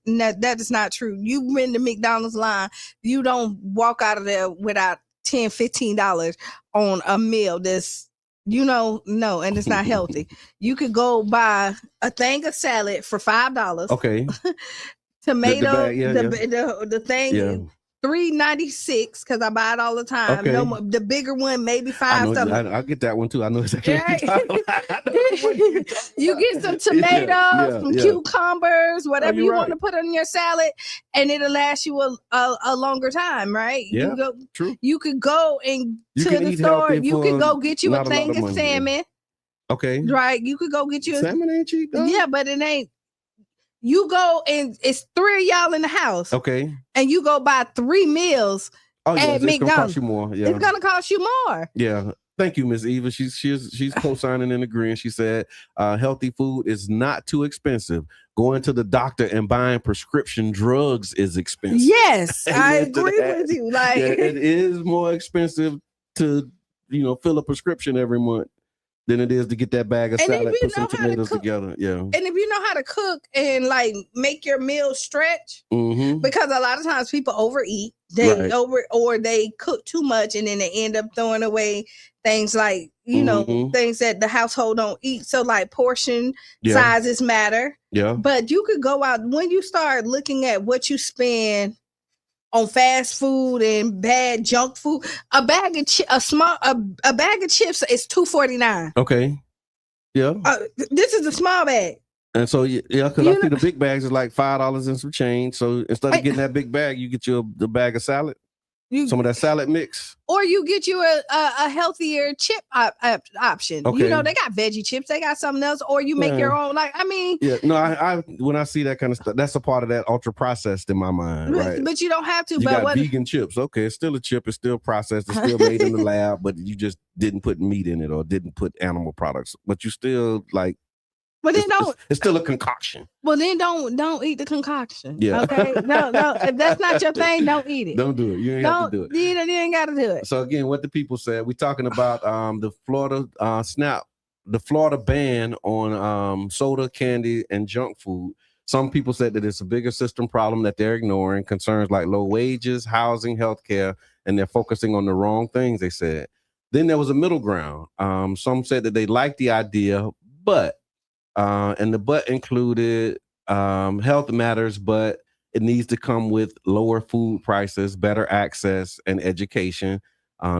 true. You've been to McDonald's line. You don't walk out of there without $10, $15 on a meal that's no, and it's not healthy. You could go buy a thing of salad for $5. Okay. Tomato, the thing, $3.96 because I buy it all the time. Okay. No, the bigger one, maybe $5. I'll get that one too. I know exactly. You get some tomatoes, some cucumbers, whatever you want to put on your salad, and it'll last you a longer time, right? Yeah, true. You could go to the store. You could go get you a thing of salmon. Yeah. Okay. Right. You could go get you salmon ain't cheap though. Yeah, but it ain't. You go and it's 3 of y'all in the house. Okay. And you go buy 3 meals at McDonald's. It's gonna cost you more. Yeah. It's gonna cost you more. Yeah. Thank you, Miss Eva. She's co-signing and agreeing. She said healthy food is not too expensive. Going to the doctor and buying prescription drugs is expensive. Yes, I agree with you. Like it is more expensive to fill a prescription every month than it is to get that bag of salad, put some tomatoes together. Yeah. And if you know how to cook and like make your meal stretch, because a lot of times people overeat, they cook too much and then they end up throwing away things like, things that the household don't eat. So like portion sizes matter. Yeah. But you could go out when you start looking at what you spend on fast food and bad junk food. A bag of chips is $2.49. Okay. Yeah. This is a small bag. And so yeah, because I see the big bags is like $5 and some change. So instead of getting that big bag, you get the bag of salad. Some of that salad mix, or you get you a healthier chip option. Okay. You know, they got veggie chips, they got something else, or you make your own. Like, I mean, I when I see that kind of stuff, that's a part of that ultra processed in my mind, right? But you don't have to. You got vegan chips, okay? It's still a chip, it's still processed, it's still made in the lab, but you just didn't put meat in it or didn't put animal products, but you still like. But then it's still a concoction. Well, then don't eat the concoction. Yeah. Okay. No. If that's not your thing, don't eat it. Don't do it. You ain't have to do it. You ain't got to do it. So again, what the people said, we're talking about the Florida the Florida ban on soda, candy, and junk food. Some people said that it's a bigger system problem that they're ignoring, concerns like low wages, housing, healthcare, and they're focusing on the wrong things, they said. Then there was a middle ground. Some said that they liked the idea, but and the but included health matters, but it needs to come with lower food prices, better access, and education.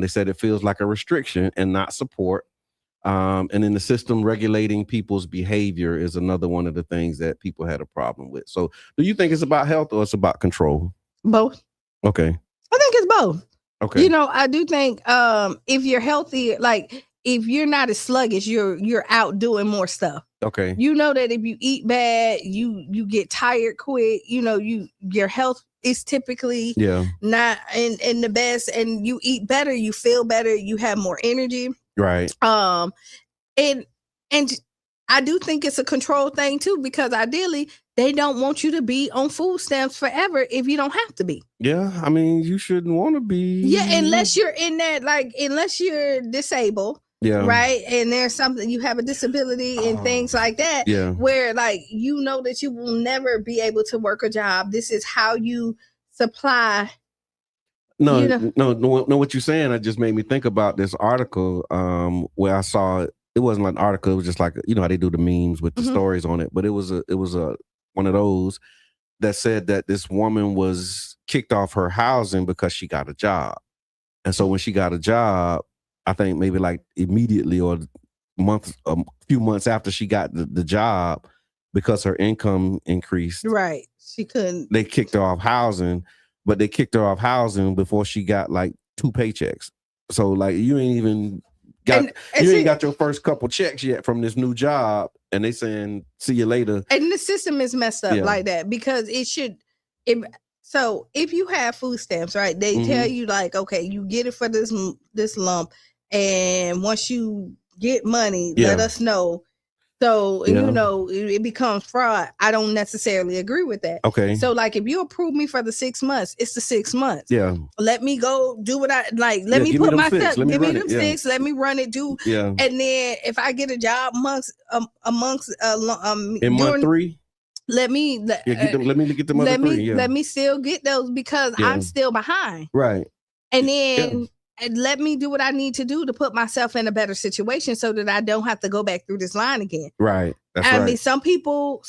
They said it feels like a restriction and not support. And then the system regulating people's behavior is another one of the things that people had a problem with. So do you think it's about health or it's about control? Both. Okay. I think it's both. Okay. You know, I do think if you're healthy, like if you're not as sluggish, you're out doing more stuff. Okay. You know that if you eat bad, you get tired quick. You know, your health is typically not in the best, and you eat better, you feel better, you have more energy. Right. And I do think it's a control thing too, because ideally they don't want you to be on food stamps forever if you don't have to be. Yeah, I mean, you shouldn't want to be. Yeah, unless you're in that, like, unless you're disabled. Yeah. Right. And there's something, you have a disability and things like that. Yeah. Where like, you know that you will never be able to work a job. This is how you supply. No, what you're saying, it just made me think about this article where I saw it wasn't like an article, it was just like, you know how they do the memes with the stories on it, but it was one of those that said that this woman was kicked off her housing because she got a job. And so when she got a job, I think maybe like immediately or a few months after she got the job, because her income increased. Right. She couldn't. They kicked her off housing, but they kicked her off housing before she got like 2 paychecks. So like you ain't even got ain't got your first couple checks yet from this new job, and they saying see you later. And the system is messed up like that, because it should. So if you have food stamps, right, they tell you like, okay, you get it for this lump, and once you get money, let us know. So, you know, it becomes fraud. I don't necessarily agree with that. Okay. So, like, if you approve me for the 6 months, it's the 6 months. Yeah. Let me go do what I like. Let me put myself, give me them six. Let me run it, do. Yeah. And then if I get a job amongst in month 3, let me let me get the month 3. Yeah. Let me still get those, because I'm still behind. Right. And then and let me do what I need to do to put myself in a better situation so that I don't have to go back through this line again. Right. That's I right. mean, some people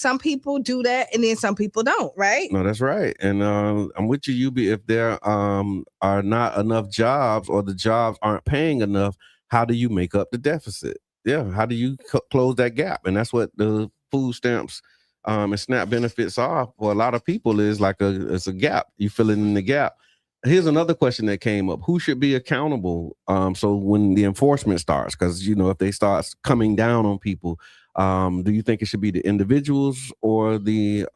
do that, and then some people don't, right? No, that's right. And I'm with you, Yubi. If there are not enough jobs, or the jobs aren't paying enough, how do you make up the deficit? Yeah. How do you close that gap? And that's what the food stamps and SNAP benefits are for a lot of people, is like it's a gap. You fill in the gap. Here's another question that came up. Who should be accountable? So when the enforcement starts, because, you know, if they start coming down on people, do you think it should be the individuals or the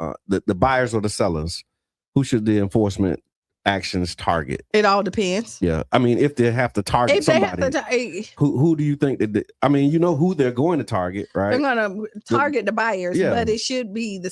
buyers or the sellers? Who should the enforcement actions target? It all depends. Yeah. I mean, if they have to target somebody, who do you think that I mean, you know who they're going to target, right? They're going to target the buyers, but it should be the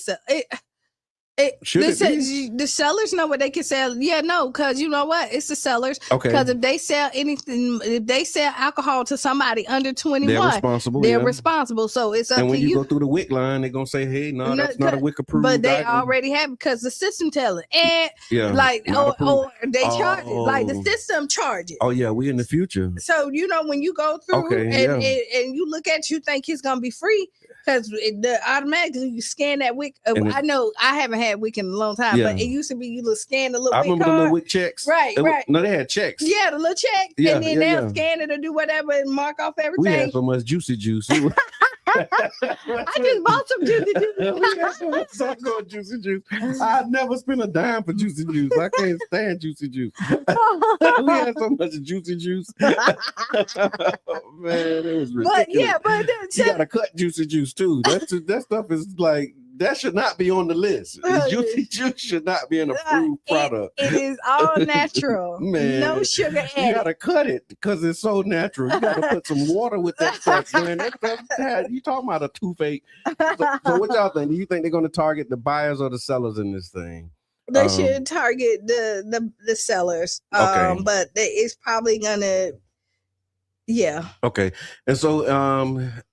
the sellers know what they can sell. Yeah, no, because you know what? It's the sellers. Okay. Because if they sell anything, if they sell alcohol to somebody under 21, they're responsible. They're responsible. So it's up to you. And when you go through the WIC line, they're gonna say, "Hey, no, that's not a WIC approved." But they already have, because the system tell it, and like or they charge it. Like the system charge it. Oh yeah, we in the future. So you know when you go through and you look at, you think it's gonna be free. Because automatically you scan that WIC. I know I haven't had WIC in a long time, but it used to be you would scan the little WIC remember card. The little WIC checks. Right. No, they had checks. Yeah, the little check. And then they'll scan it or do whatever and mark off everything. We had so much juicy juice. I just bought some juicy juice. So good juicy juice. I never spent a dime for juicy juice. I can't stand juicy juice. We had so much juicy juice. Oh, man, it was ridiculous. But yeah, but you gotta cut juicy juice too. That stuff is like that should not be on the list. Juicy juice should not be an approved product. It is all natural. Man, no sugar added. You gotta cut it because it's so natural. You gotta put some water with that stuff, man. You talking about a toothache. So what y'all think? Do you think they're gonna target the buyers or the sellers in this thing? They should target the sellers. Okay. But it's probably gonna. Yeah. Okay. And so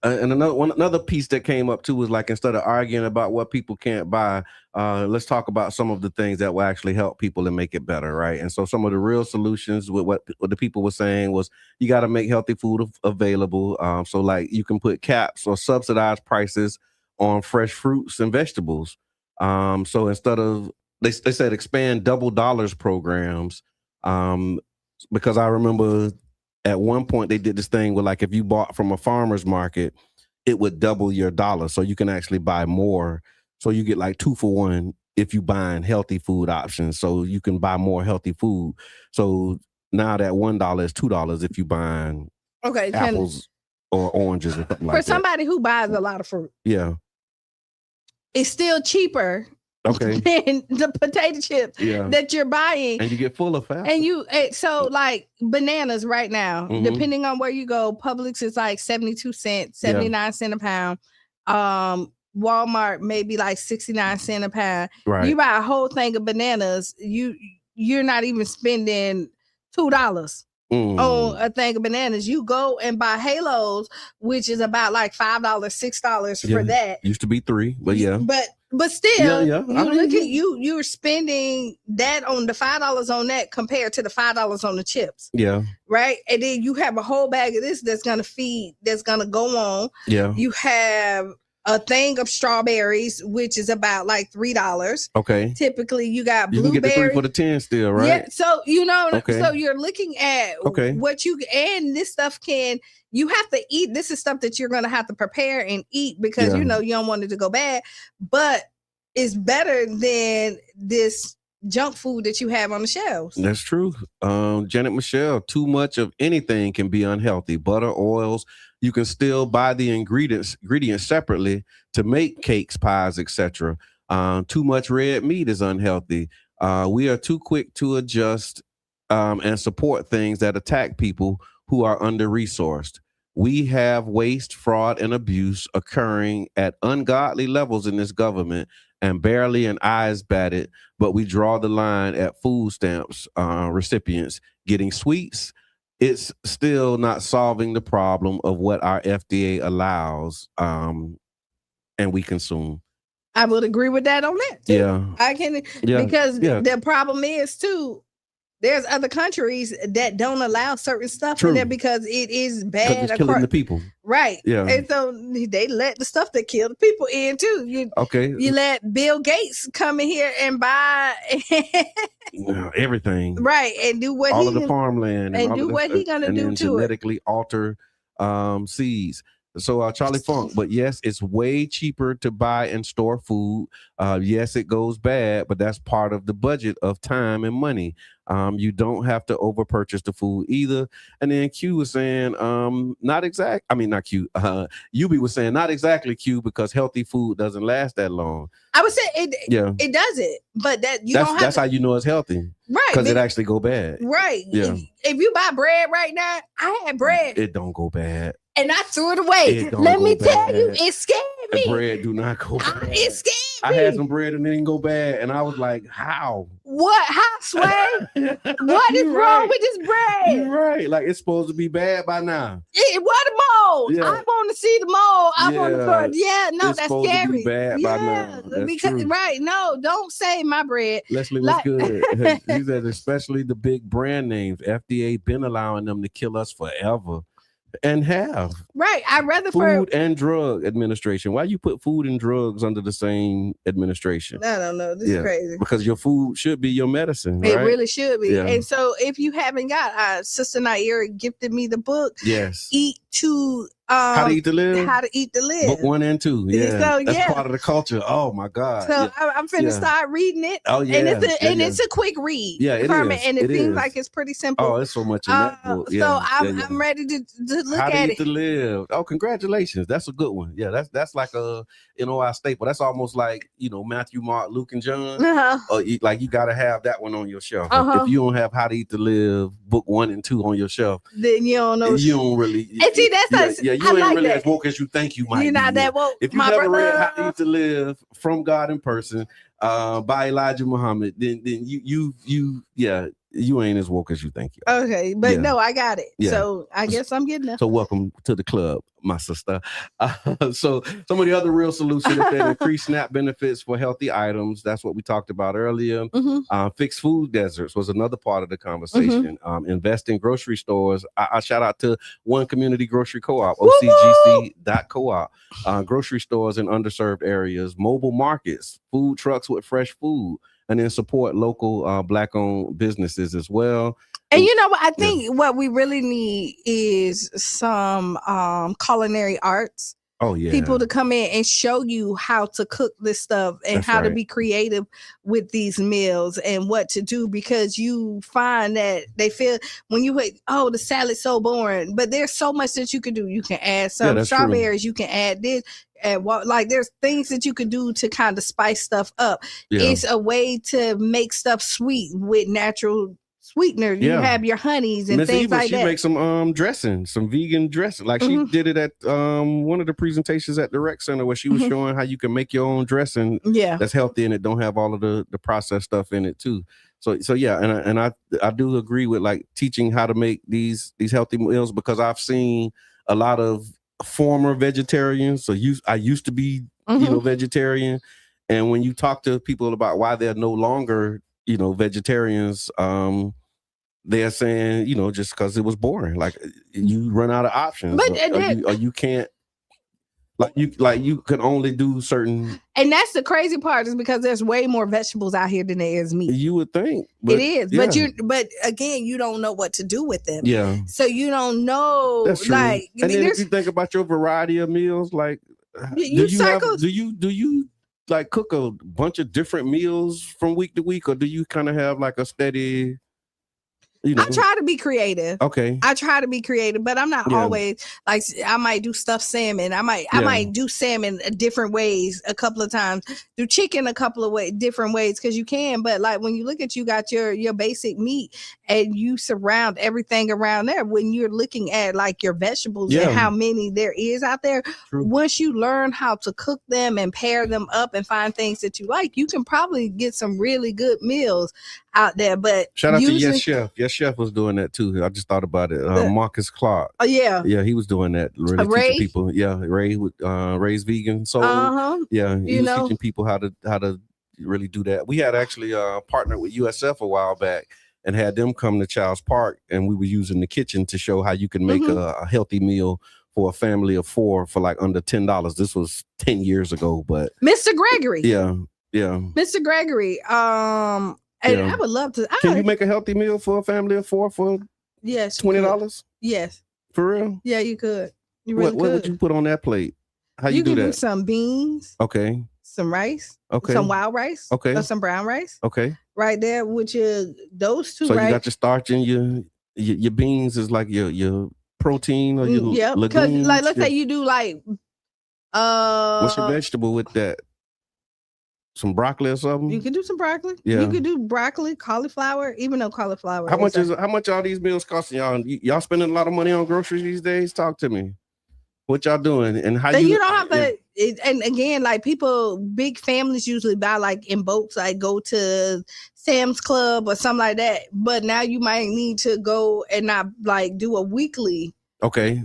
and another piece that came up too was like, instead of arguing about what people can't buy, let's talk about some of the things that will actually help people and make it better, right? And so some of the real solutions with what the people were saying was you got to make healthy food available. So like you can put caps or subsidized prices on fresh fruits and vegetables. So instead of they said expand double dollars programs, because I remember at one point they did this thing where like if you bought from a farmer's market, it would double your dollar. So you can actually buy more. So you get like 2 for 1 if you buying healthy food options. So you can buy more healthy food. So now that $1 is $2 if you buying apples or oranges or something like that. For somebody who buys a lot of fruit. Yeah. It's still cheaper. Okay. Than the potato chips that you're buying. And you get full of fat. And so like bananas right now, depending on where you go, Publix is like 72 cents, 79 cents a pound. Walmart maybe like 69 cents a pound. Right. You buy a whole thing of bananas, you're not even spending $2 on a thing of bananas. You go and buy Halos, which is about like $5, $6 for that. Used to be $3, but yeah. But still, you're spending that on the $5 on that compared to the $5 on the chips. Yeah. Right. And then you have a whole bag of this that's gonna go on. Yeah. You have a thing of strawberries, which is about like $3. Okay. Typically, you got blueberries. You can get the 3 for the 10 still, right? Yeah. So so you're looking at what and this stuff you have to eat. This is stuff that you're going to have to prepare and eat because you don't want it to go bad, but it's better than this junk food that you have on the shelves. That's true. Janet Michelle, too much of anything can be unhealthy. Butter, oils, you can still buy the ingredients separately to make cakes, pies, etc. Too much red meat is unhealthy. We are too quick to adjust and support things that attack people who are under-resourced. We have waste, fraud, and abuse occurring at ungodly levels in this government, and barely an eye is batted, but we draw the line at food stamps recipients getting sweets. It's still not solving the problem of what our FDA allows and we consume. I would agree with that on that too. Yeah. I can because the problem is too, there's other countries that don't allow certain stuff in there because it is bad. It's killing the people. Right. Yeah. And so they let the stuff that kill the people in too. You let Bill Gates come in here and buy everything. Right. And do what all of the farmland and do what he's gonna do to genetically alter seeds. So Charlie Funk, but yes, it's way cheaper to buy and store food. Yes, it goes bad, but that's part of the budget of time and money. You don't have to over purchase the food either. And then Q was saying, not Q. UB was saying not exactly Q, because healthy food doesn't last that long. I would say it doesn't, but that's how you know it's healthy, right? Because it actually go bad, right? Yeah. If you buy bread right now, I had bread. It don't go bad. And I threw it away. Let me tell you, it scared me. The bread do not go bad. It scared me. I had some bread and it didn't go bad. And I was like, how? What? How, Sway? What is wrong with this bread? You're right. Like, it's supposed to be bad by now. What a mold? Yeah. I want to see the mold. I want to no, it's that's supposed scary. To be bad by now. That's true. Right. No, don't save my bread. Leslie was good. He said, especially the big brand names. FDA been allowing them to kill us forever. And have right. I'd rather Food and Drug Administration. Why you put food and drugs under the same administration? I don't know. This is crazy. Because your food should be your medicine. It right? really should be. Yeah. And so, if you haven't got, Sister Naira gifted me the book. Yes. Eat to How to Eat to Live? How to Eat to Live. Book 1 and 2. Yeah. So, That's part of the culture. Oh my God. So I'm finna start reading it. Oh yeah. And it's a quick read. Yeah, it is. And it seems like it's pretty simple. Oh, it's so much in that book. Yeah. So I'm ready to look How at to it. Eat to Live. Oh, congratulations. That's a good one. Yeah, that's like a our staple. That's almost like, Matthew, Mark, Luke, and John. You gotta have that one on your shelf. If you don't have How to Eat to Live, book 1 and 2 on your shelf, then you don't know. You don't really. And see, that's you ain't like really that. as woke as you think you might. You're not that woke. If you never read How to Eat to Live from God in Person by Elijah Muhammad, then you ain't as woke as you think you are. Okay, but no, I got it. Yeah. So I guess I'm getting it. So welcome to the club, my sister. So some of the other real solutions are that increase SNAP benefits for healthy items. That's what we talked about earlier. Fix food deserts was another part of the conversation. Invest in grocery stores. I shout out to One Community Grocery Co-op, OCGC.coop. Grocery stores in underserved areas, mobile markets, food trucks with fresh food, and then support local Black-owned businesses as well. And you know what? I think what we really need is some culinary arts. Oh yeah, people to come in and show you how to cook this stuff and That's how right. to be creative with these meals and what to do, because you find that they feel when you the salad's so boring, but there's so much that you can do. You can add some strawberries, you can add this. And there's things that you can do to kind of spice stuff up. Yeah. It's a way to make stuff sweet with natural sweetener. You have your honeys and Ms. things Eva, like she that. makes some dressing, some vegan dressing. Like she did it at one of the presentations at the rec center where she was showing how you can make your own dressing that's healthy and it don't have all of the processed stuff in it too. So yeah, and I do agree with like teaching how to make these healthy meals, because I've seen a lot of former vegetarians. So I used to be vegetarian, and when you talk to people about why they're no longer vegetarians, they're saying just because it was boring. Like you run out of options, or you can't. You can only do certain. And that's the crazy part, is because there's way more vegetables out here than there is meat. You would think it is, but again, you don't know what to do with them. Yeah. So you don't know. That's true. Like, and then if you think about your variety of meals, like do you like cook a bunch of different meals from week to week, or do you kind of have like a steady? I try to be creative. Okay. I try to be creative, but I'm not always like, I might do stuffed salmon. I might do salmon different ways a couple of times, do chicken a couple of different ways, because you can. But like when you look at, you got your basic meat and you surround everything around there. When you're looking at like your vegetables and how many there is out there, once you learn how to cook them and pair them up and find things that you like, you can probably get some really good meals out there. But shout out to Yes Chef. Yes Chef was doing that too. I just thought about it. Marcus Clark. Oh yeah, he was doing that. Really teaching people. Yeah, Ray with Ray's Vegan Soul. Yeah, he was teaching people how to really do that. We had actually partnered with USF a while back and had them come to Child's Park, and we were using the kitchen to show how you can make a healthy meal for a family of 4 for like under $10. This was 10 years ago, but Mr. Gregory. Yeah. Mr. Gregory. And I would love to. Can you make a healthy meal for a family of 4 for $20? Yes. For real? Yeah, you could. You really what would you put on that plate? How you do that? Do some beans. Okay. Some rice. Okay. Some wild rice. Okay. Or some brown rice. Okay. Right there, which is those two. So you got your starch and your beans is like your protein or your legumes. Because like let's say you do like what's your vegetable with that? Some broccoli or something? You can do some broccoli. Yeah. You could do broccoli, cauliflower, even though cauliflower. How much all these meals costing y'all? Y'all spending a lot of money on groceries these days? Talk to me. What y'all doing and how you don't have to. And again, like big families usually buy like in bulks, like go to Sam's Club or something like that. But now you might need to go and not like do a weekly. Okay.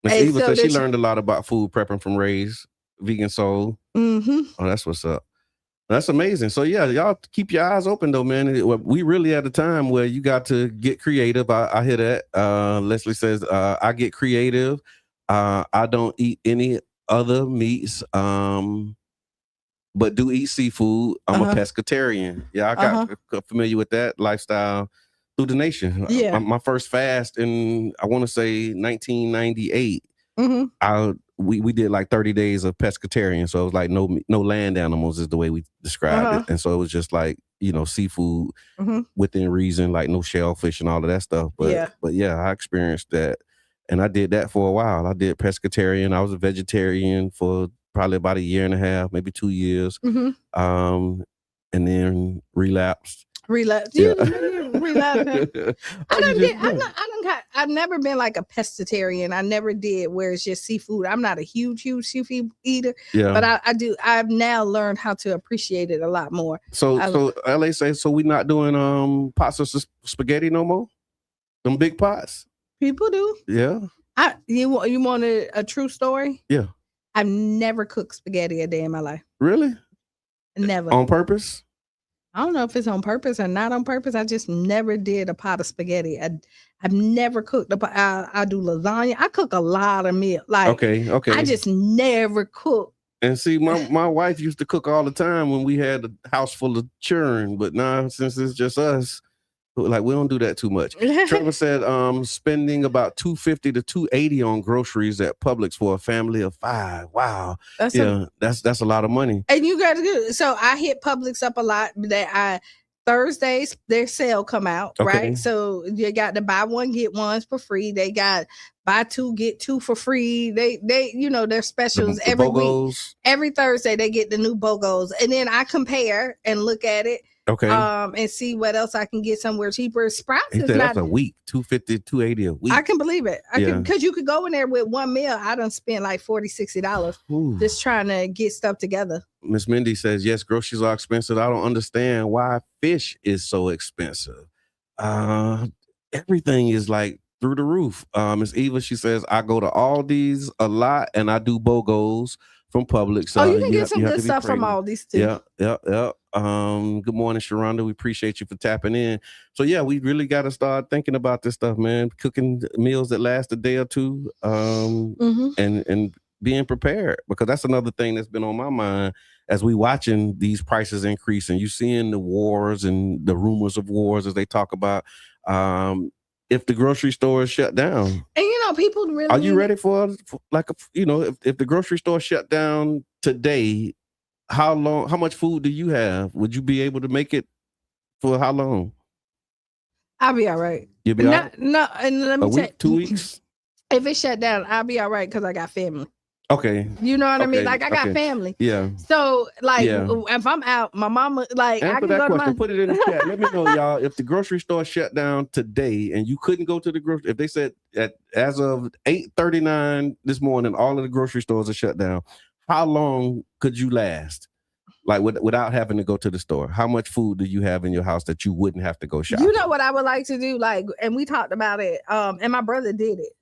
Ms. Eva said she learned a lot about food prepping from Ray's Vegan Soul. Oh, that's what's up. That's amazing. So yeah, y'all keep your eyes open though, man. We really at a time where you got to get creative. I hear that. Leslie says, I get creative. I don't eat any other meats, but do eat seafood. I'm a pescatarian. Yeah, I got familiar with that lifestyle through the nation. Yeah. My first fast in, I want to say 1998. we did like 30 days of pescatarian, so it was like no land animals is the way we described it, and so it was just like seafood within reason, like no shellfish and all of that stuff. But yeah, I experienced that, and I did that for a while. I did pescatarian. I was a vegetarian for probably about a year and a half, maybe 2 years, and then relapsed. Yeah. I've never been like a pescatarian. I never did where it's just seafood. I'm not a huge seafood eater, but I've now learned how to appreciate it a lot more. So LA say, so we not doing pots of spaghetti no more? Them big pots? People do. Yeah. You want a true story? Yeah. I've never cooked spaghetti a day in my life. Really? Never. On purpose? I don't know if it's on purpose or not on purpose. I just never did a pot of spaghetti. I've never cooked. I do lasagna. I cook a lot of meal. Like okay. I just never cook. And see, my wife used to cook all the time when we had a house full of children. But now, since it's just us, like we don't do that too much. Trevor said, spending about $250 to $280 on groceries at Publix for a family of 5. Wow, that's a lot of money. And you got to do it. So I hit Publix up a lot. Thursdays their sale come out, right? So you got to buy one get ones for free. They got buy 2 get 2 for free. They their specials every week. Every Thursday they get the new BOGOs, and then I compare and look at it. Okay. And see what else I can get somewhere cheaper. Sprouts is not that's a week, $250, $280 a week. I can believe it. Because you could go in there with one meal. I done spent like $40, $60 just trying to get stuff together. Miss Mindy says, yes, groceries are expensive. I don't understand why fish is so expensive. Everything is like through the roof. Miss Eva, she says, I go to Aldi's a lot and I do BOGOs from Publix. You can get some good stuff from Aldi's too. Yeah. Good morning, Sharonda. We appreciate you for tapping in. So yeah, we really got to start thinking about this stuff, man. Cooking meals that last a day or two, and being prepared, because that's another thing that's been on my mind as we watching these prices increase, and you seeing the wars and the rumors of wars as they talk about. If the grocery store is shut down, and people really are you ready for like if the grocery store shut down today? How much food do you have? Would you be able to make it for how long? I'll be all right. You'll be all right? No, and let me tell you, 2 weeks? If it shut down, I'll be all right because I got family. Okay. You know what I mean? Like I got family. Yeah. So if I'm out, my mama like answer I can that go question. Put it in the chat. Let me know, y'all. If the grocery store shut down today and you couldn't go to the grocery, if they said as of 8:39 this morning, all of the grocery stores are shut down, how long could you last? Like without having to go to the store, how much food do you have in your house that you wouldn't have to go shop? You know what I would like to do, and we talked about it. And my brother did it.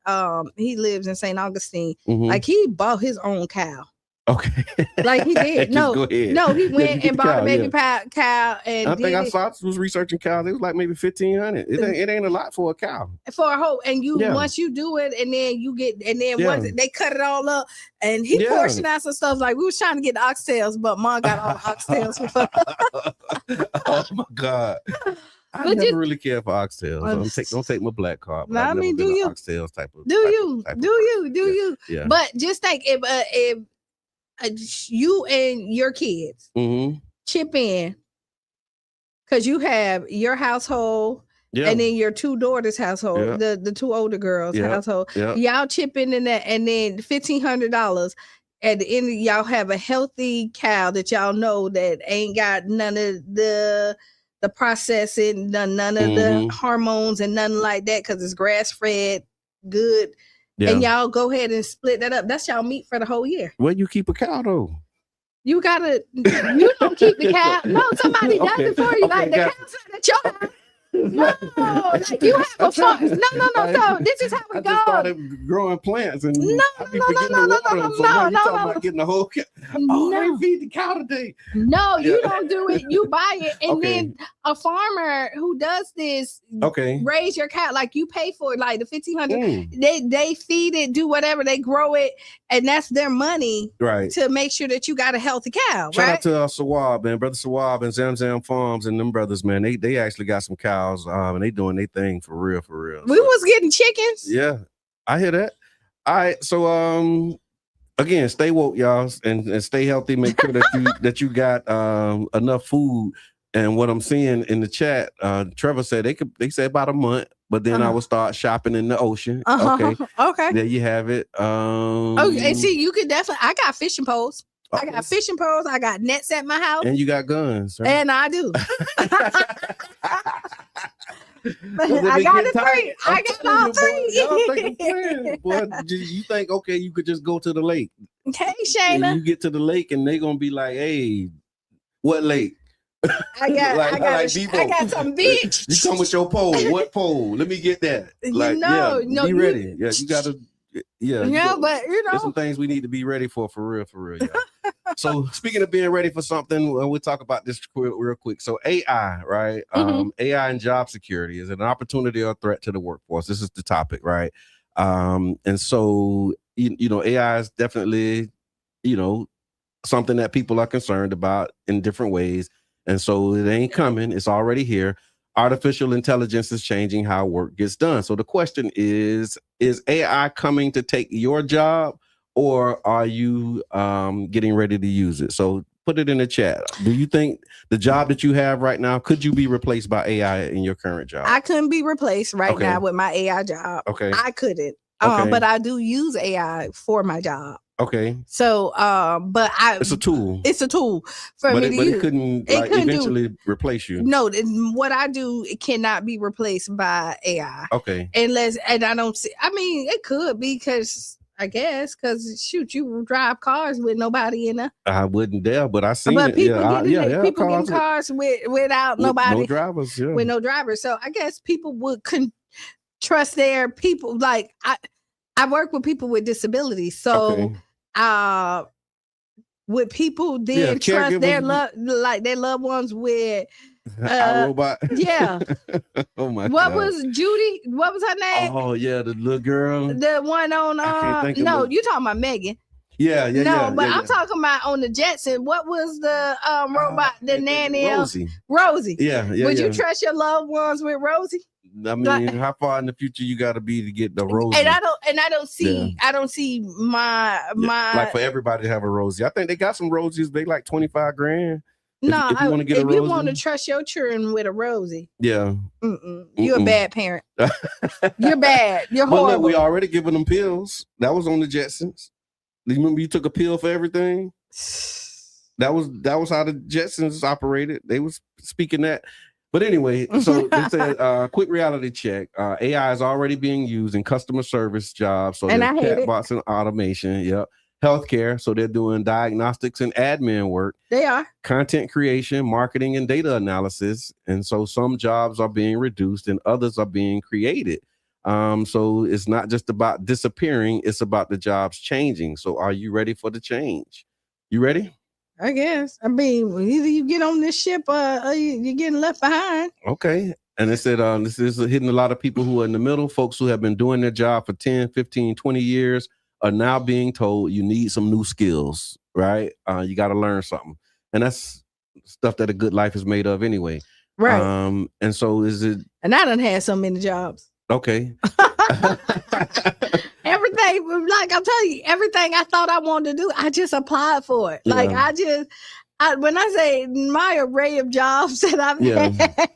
He lives in St. Augustine. Like he bought his own cow. Okay. Like he did. No, he went and bought a baby cow. And I think I was researching cows. It was like maybe 1,500. It ain't a lot for a cow. For a whole, and once you do it, and then you get, and then once they cut it all up, and he portioned out some stuff. Like we was trying to get the oxtails, but Mom got all the oxtails. Oh my God. I never really care for oxtails. Don't take my black card. I mean, do you? Oxtails type of. Do you? Yeah. But just think if you and your kids chip in, because you have your household and then your 2 daughters' household, the 2 older girls' household. Y'all chip in that, and then $1,500 at the end. Y'all have a healthy cow that y'all know that ain't got none of the processing, none of the hormones and nothing like that, because it's grass fed, good. Yeah. And y'all go ahead and split that up. That's y'all meat for the whole year. Where you keep a cow though? You don't keep the cow. No, somebody does it for you. Like the cow's at your house. No, like you have a farm. No. So this is how it goes. I just started growing plants and no. Getting the whole cow. I feed the cow today. No, you don't do it. You buy it, and then a farmer who does this, raise your cow, like you pay for it, like the $1,500. They feed it, do whatever, they grow it, and that's their money, right? To make sure that you got a healthy cow. Shout out to Sawab, man, brother Sawab and Zam Farms and them brothers, man. They actually got some cows, and they doing their thing for real. We was getting chickens. Yeah, I hear that. All right, so again, stay woke, y'all, and stay healthy. Make sure that you got enough food. And what I'm seeing in the chat, Trevor said they say about a month, but then I will start shopping in the ocean. Okay, Okay. there you have it. Okay, see, you could definitely. I got fishing poles. I got fishing poles. I got nets at my house, and you got guns, right? and I do. I got the three. I got all three. Y'all think I'm playing, boy? You think okay? You could just go to the lake. Okay, And Qiana. you get to the lake, and they gonna be like, "Hey, what lake?" I got Debo. I got some beach. You come with your pole. What pole? Let me get that. Like, be ready. Yeah, you gotta. Yeah, but there's some things we need to be ready for real. Yeah. So speaking of being ready for something, we'll talk about this real quick. So AI, right? AI and job security, is it an opportunity or a threat to the workforce? This is the topic, right? And so AI is definitely something that people are concerned about in different ways. And so it ain't coming. It's already here. Artificial intelligence is changing how work gets done. So the question is AI coming to take your job, or are you getting ready to use it? So put it in the chat. Do you think the job that you have right now, could you be replaced by AI in your current job? I couldn't be replaced now with my AI job. Okay. I couldn't. But I do use AI for my job. Okay. So, but it's a tool. It's a tool for me to use. But it couldn't eventually replace you. No, what I do, it cannot be replaced by AI. Okay. And I don't see. I mean, it could be because shoot, you drive cars with nobody in there. I wouldn't dare, but I seen but it. People getting cars without nobody, no drivers. Yeah. With no drivers. So I guess people would trust their people. Like I work with people with disabilities, so. Okay. Would people then trust their loved ones with robot? Yeah. Oh my God. What was Judy? What was her name? Oh yeah, the little girl. The one on you talking about Megan. Yeah. I'm talking about on the Jetson. What was the robot, the nanny? Rosie. Yeah. Would you trust your loved ones with Rosie? I mean, how far in the future you got to be to get the Rosie? And I don't see my like for everybody to have a Rosie. I think they got some Rosies. They like $25,000. No, if you want to trust your children with a Rosie, yeah, you're a bad parent. You're bad. You're horrible. But look, we already giving them pills. That was on the Jetsons. Do you remember you took a pill for everything? That was how the Jetsons operated. They was speaking that. But anyway, so they said, quick reality check. AI is already being used in customer service jobs. So and I hate chatbots and automation. Yep. Healthcare. So they're doing diagnostics and admin work. They are. Content creation, marketing, and data analysis. And so some jobs are being reduced and others are being created. So it's not just about disappearing. It's about the jobs changing. So are you ready for the change? You ready? I guess. I mean, either you get on this ship or you're getting left behind. Okay. And they said this is hitting a lot of people who are in the middle. Folks who have been doing their job for 10, 15, 20 years are now being told you need some new skills, right? You got to learn something. And that's stuff that a good life is made of anyway. Right. And so is it... And I done had so many jobs. Okay. Everything, like I'm telling you, everything I thought I wanted to do, I just applied for it. Like when I say my array of jobs that I've had,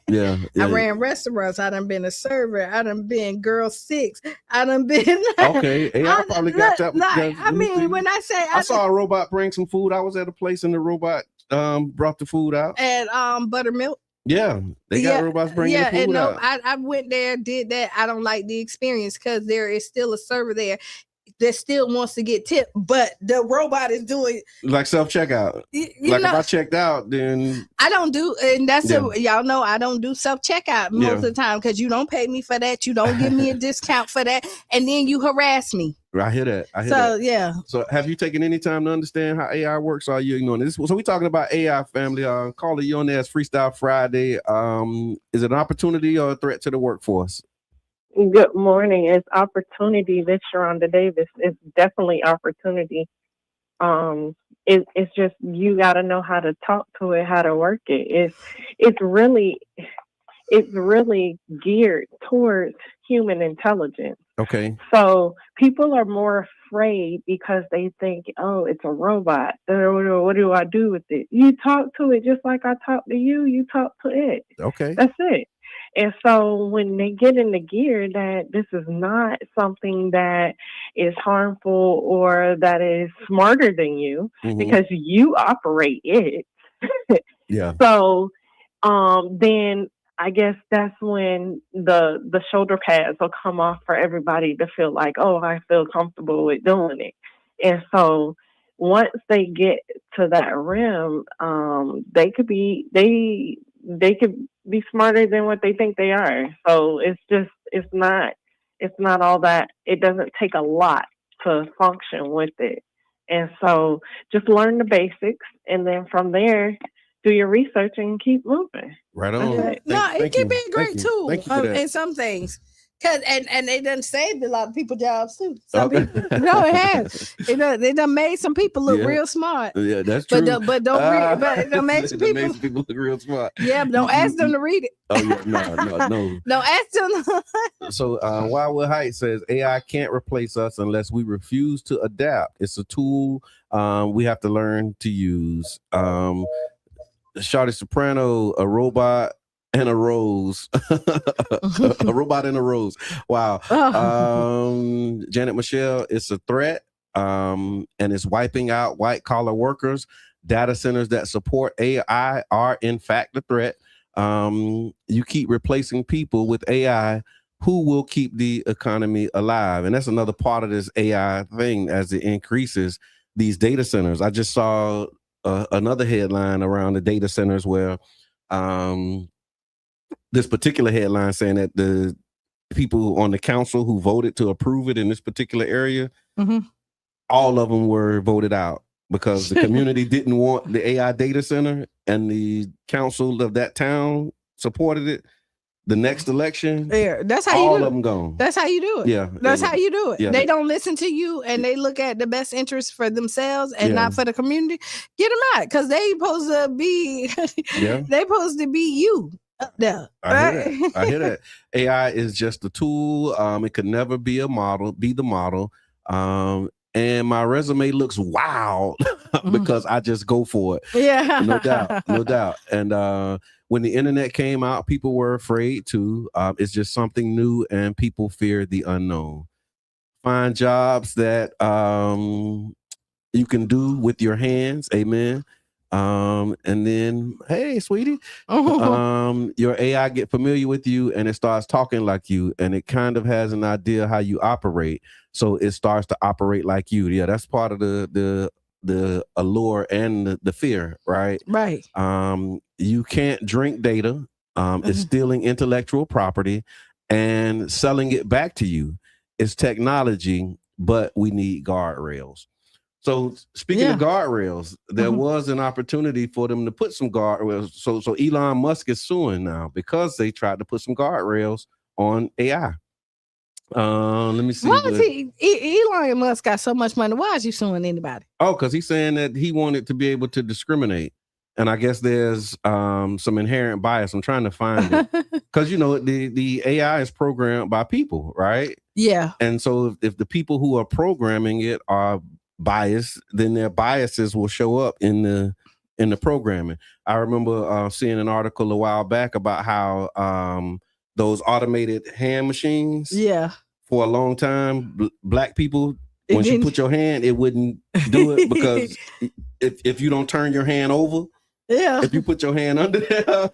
I ran restaurants. I done been a server. I done been girl 6. I done been okay. Hey, I probably got that. I mean, when I say I saw a robot bring some food. I was at a place and the robot brought the food out. And buttermilk. Yeah, they got robots bringing the food out. I went there, did that. I don't like the experience because there is still a server there that still wants to get tipped, but the robot is doing like self-checkout. If I checked out, then I don't do, and that's y'all know I don't do self-checkout most of the time because you don't pay me for that. You don't give me a discount for that, and then you harass me. I hear that. So have you taken any time to understand how AI works? Are you ignoring this? So we're talking about AI, family. Caller, you on there as Freestyle Friday. Is it an opportunity or a threat to the workforce? Good morning. It's opportunity. This Sharonda Davis. It's definitely opportunity. It's just you got to know how to talk to it, how to work it. It's it's really geared towards human intelligence. Okay. So people are more afraid because they think, oh, it's a robot. What do I do with it? You talk to it just like I talk to you. You talk to it. Okay. That's it. And so when they get in the gear that this is not something that is harmful or that is smarter than you, because you operate it. Yeah. So then I guess that's when the shoulder pads will come off for everybody to feel like, oh, I feel comfortable with doing it. And so once they get to that rim, they could be smarter than what they think they are. So it's not all that. It doesn't take a lot to function with it. And so just learn the basics, and then from there, do your research and keep moving. Right on. It can be a great tool in some things. And they done saved a lot of people jobs too. Some people, no, it has. They done made some people look real smart. Yeah, that's true. But it done made some people look real smart. Yeah, but don't ask them to read it. Oh yeah, no. Don't ask them. So Wildwood Heights says AI can't replace us unless we refuse to adapt. It's a tool we have to learn to use. Shawty Soprano, a robot and a rose. A robot and a rose. Wow. Janet Michelle, it's a threat, and it's wiping out white collar workers. Data centers that support AI are in fact a threat. You keep replacing people with AI. Who will keep the economy alive? And that's another part of this AI thing as it increases these data centers. I just saw another headline around the data centers where this particular headline saying that the people on the council who voted to approve it in this particular area, all of them were voted out because the community didn't want the AI data center, and the council of that town supported it. The next election, that's how all you do of them gone. That's how you do it. Yeah, that's how you do it. Yeah, they don't listen to you, and they look at the best interest for themselves and not for the community. Get them out, because they supposed to be. They supposed to be you up there. I hear that. AI is just a tool. It could never be a model. Be the model. And my resume looks wild because I just go for it. Yeah, no doubt. And when the internet came out, people were afraid too. It's just something new, and people fear the unknown. Find jobs that you can do with your hands. Amen. And then, hey, sweetie, your AI get familiar with you, and it starts talking like you, and it kind of has an idea how you operate. So it starts to operate like you. Yeah, that's part of the allure and the fear, right? Right. You can't drink data. It's stealing intellectual property and selling it back to you. It's technology, but we need guardrails. So speaking of guardrails, there was an opportunity for them to put some guardrails. So Elon Musk is suing now because they tried to put some guardrails on AI. Let me see. Why is Elon Musk got so much money? Why is he suing anybody? Oh, because he's saying that he wanted to be able to discriminate. And I guess there's some inherent bias. I'm trying to find it. Because, the AI is programmed by people, right? Yeah. And so if the people who are programming it are biased, then their biases will show up in the programming. I remember seeing an article a while back about how those automated hand machines, for a long time, black people, once you put your hand, it wouldn't do it because if you don't turn your hand over, if you put your hand under there,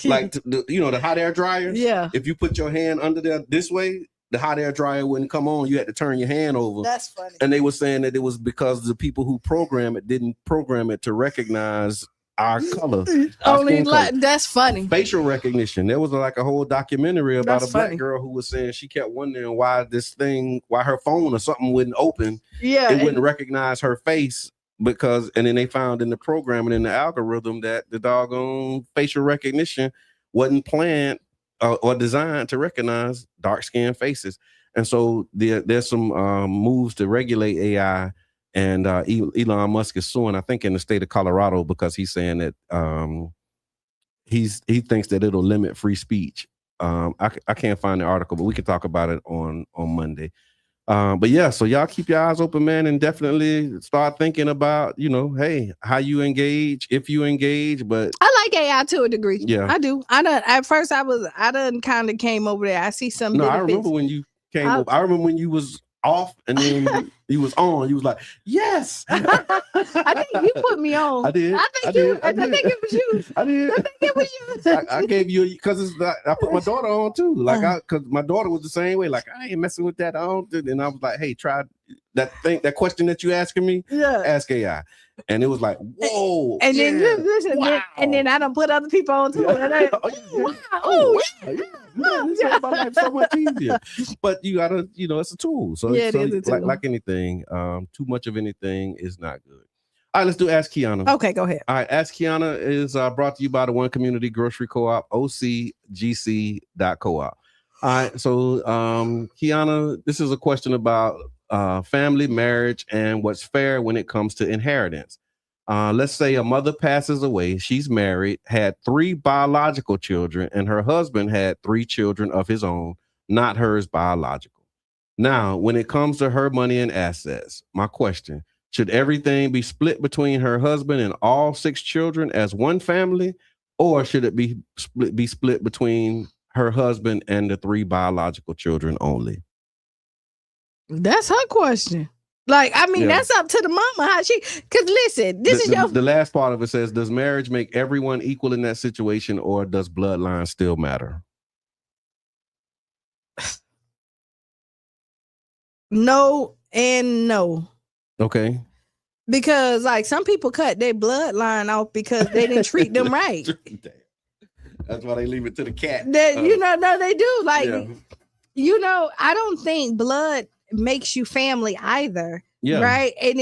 like the hot air dryers, if you put your hand under there this way, the hot air dryer wouldn't come on. You had to turn your hand over. That's funny. And they were saying that it was because the people who program it didn't program it to recognize our color. That's funny. Facial recognition. There was like a whole documentary about a black girl who was saying she kept wondering why her phone or something wouldn't open. Yeah. It wouldn't recognize her face and then they found in the programming in the algorithm that the doggone facial recognition wasn't planned or designed to recognize dark-skinned faces. And so there's some moves to regulate AI, and Elon Musk is suing, I think, in the state of Colorado because he's saying that he thinks that it'll limit free speech. I can't find the article, but we can talk about it on Monday. But yeah, so y'all keep your eyes open, man, and definitely start thinking about, hey, how you engage, if you engage. But I like AI to a degree. Yeah, I do. At first I done kind of came over there. I see some No, benefits. I remember when you came over. I remember when you was off and then you was on. You was like, yes. I think you put me on. I did. I think it was you. I did. I think it was you. I gave you because it's like I put my daughter on too. Like because my daughter was the same way. Like I ain't messing with that. I don't. And I was like, hey, try that question that you asking me. Yeah. Ask AI. And it was like, whoa. And then listen, wow. and then I done put other people on too. And This made my life so much easier. But you gotta, it's a tool. So, it is a tool. Like anything, too much of anything is not good. All right, let's do Ask Qiana. Okay, go ahead. All right, Ask Qiana is brought to you by the One Community Grocery Co-op, OCGC.coop. All right, so Qiana, this is a question about family, marriage, and what's fair when it comes to inheritance. Let's say a mother passes away. She's married, had 3 biological children, and her husband had 3 children of his own, not hers biological. Now, when it comes to her money and assets, my question, should everything be split between her husband and all 6 children as one family, or should it be split between her husband and the 3 biological children only? That's her question. Like, I mean, that's up to the mama. How because listen, the last part of it says, does marriage make everyone equal in that situation, or does bloodline still matter? No and no. Okay. Because like some people cut their bloodline off because they didn't treat them right. That's why they leave it to the cat. No, they do. Like, I don't think blood makes you family either. Yeah. Right. And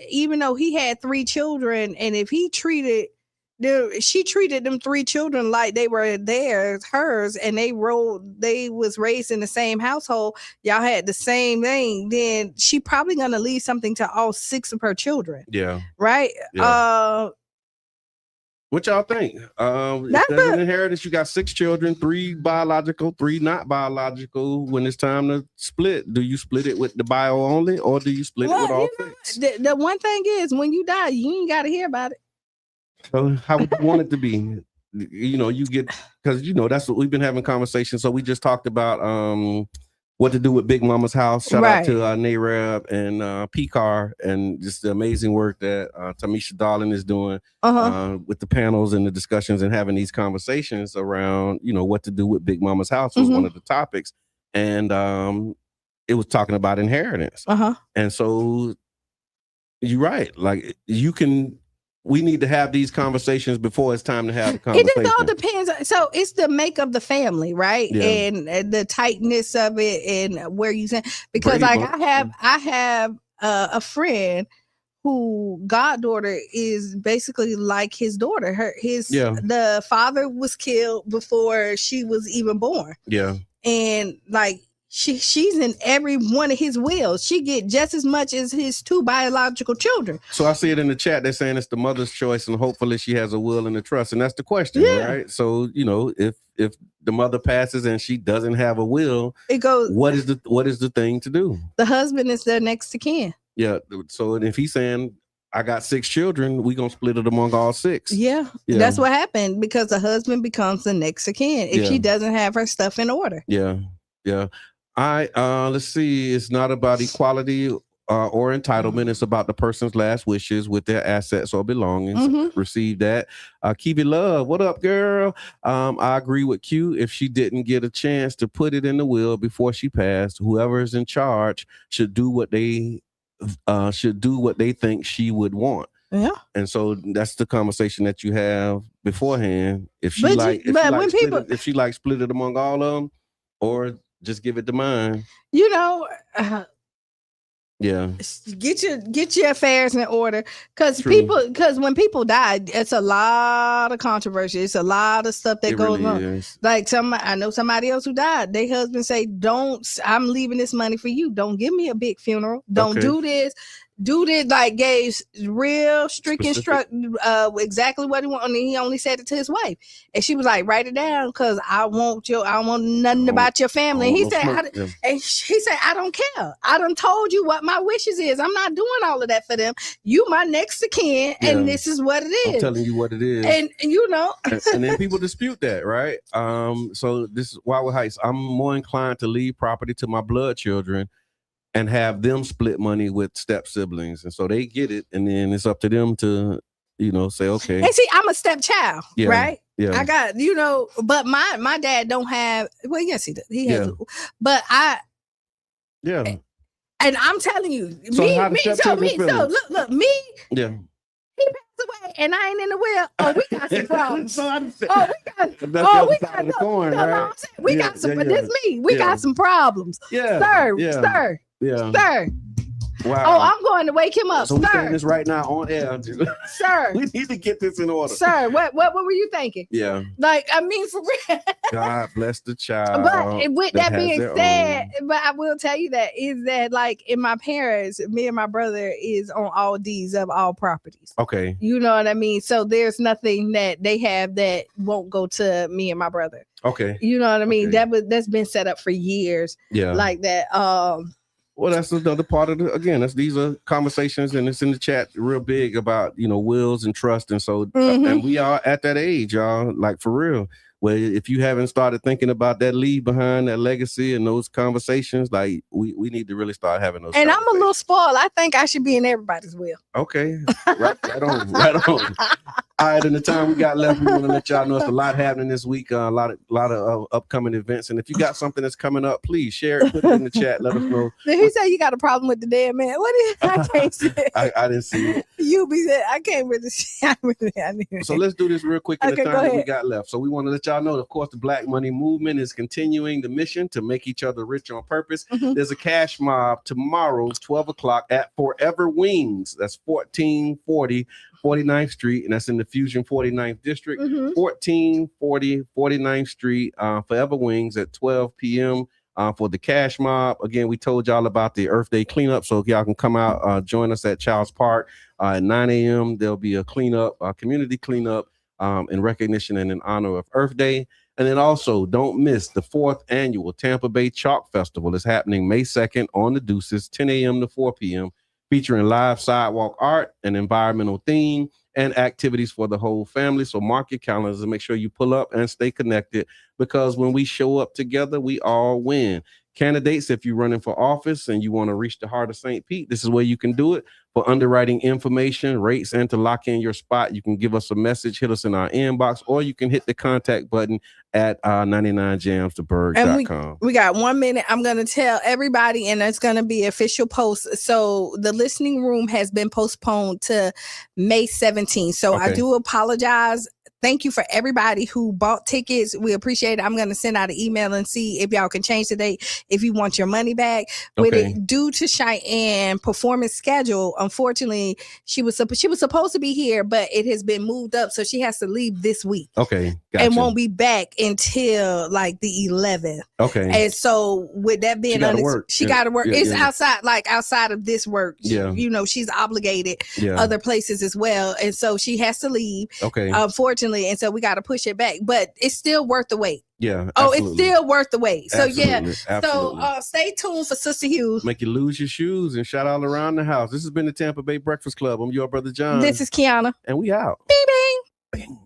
even though he had 3 children, and if she treated them 3 children like they were hers, and they was raised in the same household, y'all had the same thing, then she probably gonna leave something to all 6 of her children. Yeah. Right. Yeah. What y'all think? If there's an inheritance, you got 6 children, 3 biological, 3 not biological. When it's time to split, do you split it with the bio only, or do you split it with all 6? The one thing is, when you die, you ain't got to hear about it. So how would you want it to be? You get, because that's what we've been having conversations. So we just talked about what to do with Big Mama's house. Shout out to Narab and PCAR, and just the amazing work that Tamisha Darling is doing with the panels and the discussions and having these conversations around, what to do with Big Mama's house was one of the topics. And it was talking about inheritance. And so you're right. Like we need to have these conversations before it's time to have the conversation. It just all depends. So it's the make of the family, right? Yeah. And the tightness of it, and where you stand. Because I have a friend who goddaughter is basically like his daughter. The father was killed before she was even born. Yeah. And like she's in every one of his wills. She get just as much as his 2 biological children. So I see it in the chat. They're saying it's the mother's choice, and hopefully she has a will and a trust. And that's the question, right? So if the mother passes and she doesn't have a will, it goes. What is the thing to do? The husband is their next to kin. Yeah. So if he's saying, I got 6 children, we gonna split it among all 6. Yeah. That's what happened, because the husband becomes the next of kin if she doesn't have her stuff in order. Yeah. All right, let's see. It's not about equality or entitlement. It's about the person's last wishes with their assets or belongings. Receive that. Kiwi Love, what up, girl? I agree with Q. If she didn't get a chance to put it in the will before she passed, whoever is in charge should do what they think she would want. Yeah. And so that's the conversation that you have beforehand. If she split it among all of them, or just give it to mine. Get your affairs in order, because when people die, it's a lot of controversy. It's a lot of stuff that goes on. Like I know somebody else who died. Their husband say, I'm leaving this money for you. Don't give me a big funeral. Don't do this. Dude did like gave real strict instruction exactly what he wanted. And he only said it to his wife, and she was like, "Write it down, because I want nothing about your family." And he said, and she said, "I don't care. I done told you what my wishes is. I'm not doing all of that for them. You my next of kin, and this is what it is. I'm telling you what it is." And you know, and then people dispute that, right? So this is Wildwood Heights. I'm more inclined to leave property to my blood children and have them split money with step siblings, and so they get it, and then it's up to them to, say okay. And see, I'm a stepchild, right? Yeah, I got, but my dad don't have. Well, yes, he does. He has, but and I'm telling you, so me. Look, me. Yeah. He passed away, and I ain't in the will. Oh, we got some problems. We got some. But this me. We got some problems. Sir. Wow. Oh, I'm going to wake him up. So we're saying this right now on air. Sir. We need to get this in order. Sir, what were you thinking? Yeah. Like, I mean, for real. God bless the child. But with that being said, but I will tell you that is that like in my parents, me and my brother is on all D's of all properties. Okay. You know what I mean? So there's nothing that they have that won't go to me and my brother. Okay. You know what I mean? Okay. That's been set up for years. Yeah. Like that. Well, that's another part of these are conversations, and it's in the chat real big about, wills and trust. And so, and we are at that age, y'all, like for real, where if you haven't started thinking about that leave behind, that legacy and those conversations, like we need to really start having those. And I'm a little spoiled. I think I should be in everybody's will. Okay. Right on. All right, in the time we got left, we want to let y'all know it's a lot happening this week. A lot of upcoming events, and if you got something that's coming up, please share it. Put it in the chat. Let us know. Did he say you got a problem with the dead man? What is? I can't see it. I didn't see it. You be there. I can't really see. So let's do this real quick in the time that we got left. So we want to let y'all know, of course, the Black Money Movement is continuing the mission to make each other rich on purpose. There's a cash mob tomorrow, 12 o'clock at Forever Wings. That's 1440 49th Street, and that's in the Fusion 49th District. 1440 49th Street, Forever Wings at 12 p.m. For the cash mob. Again, we told y'all about the Earth Day cleanup, so if y'all can come out, join us at Childs Park at 9 a.m. There'll be a cleanup, a community cleanup in recognition and in honor of Earth Day. And then also, don't miss the 4th annual Tampa Bay Chalk Festival. It's happening May 2nd on the Deuces, 10 a.m. to 4 p.m., featuring live sidewalk art, an environmental theme, and activities for the whole family. So mark your calendars and make sure you pull up and stay connected, because when we show up together, we all win. Candidates, if you're running for office and you want to reach the heart of St. Pete, this is where you can do it. For underwriting information, rates, and to lock in your spot, you can give us a message, hit us in our inbox, or you can hit the contact button at 99jamstheberg.com. We got 1 minute. I'm going to tell everybody, and it's going to be official post. So the listening room has been postponed to May 17th. So I do apologize. Thank you for everybody who bought tickets. We appreciate it. I'm going to send out an email and see if y'all can change the date if you want your money back. With it due to Qiana performance schedule, unfortunately, she was supposed to be here, but it has been moved up, so she has to leave this week. Okay, gotcha. And won't be back until like the 11th. Okay. And so with that being she got to work. It's outside of this work. She's obligated other places as well, and so she has to leave. Okay. Unfortunately. And so we got to push it back, but it's still worth the wait. Yeah. Absolutely. It's still worth the wait. So absolutely. So stay tuned for Sister Hughes. Make you lose your shoes and shout all around the house. This has been the Tampa Bay Breakfast Club. I'm your brother John. This is Qiana. And we out. Bing, bing. Bing.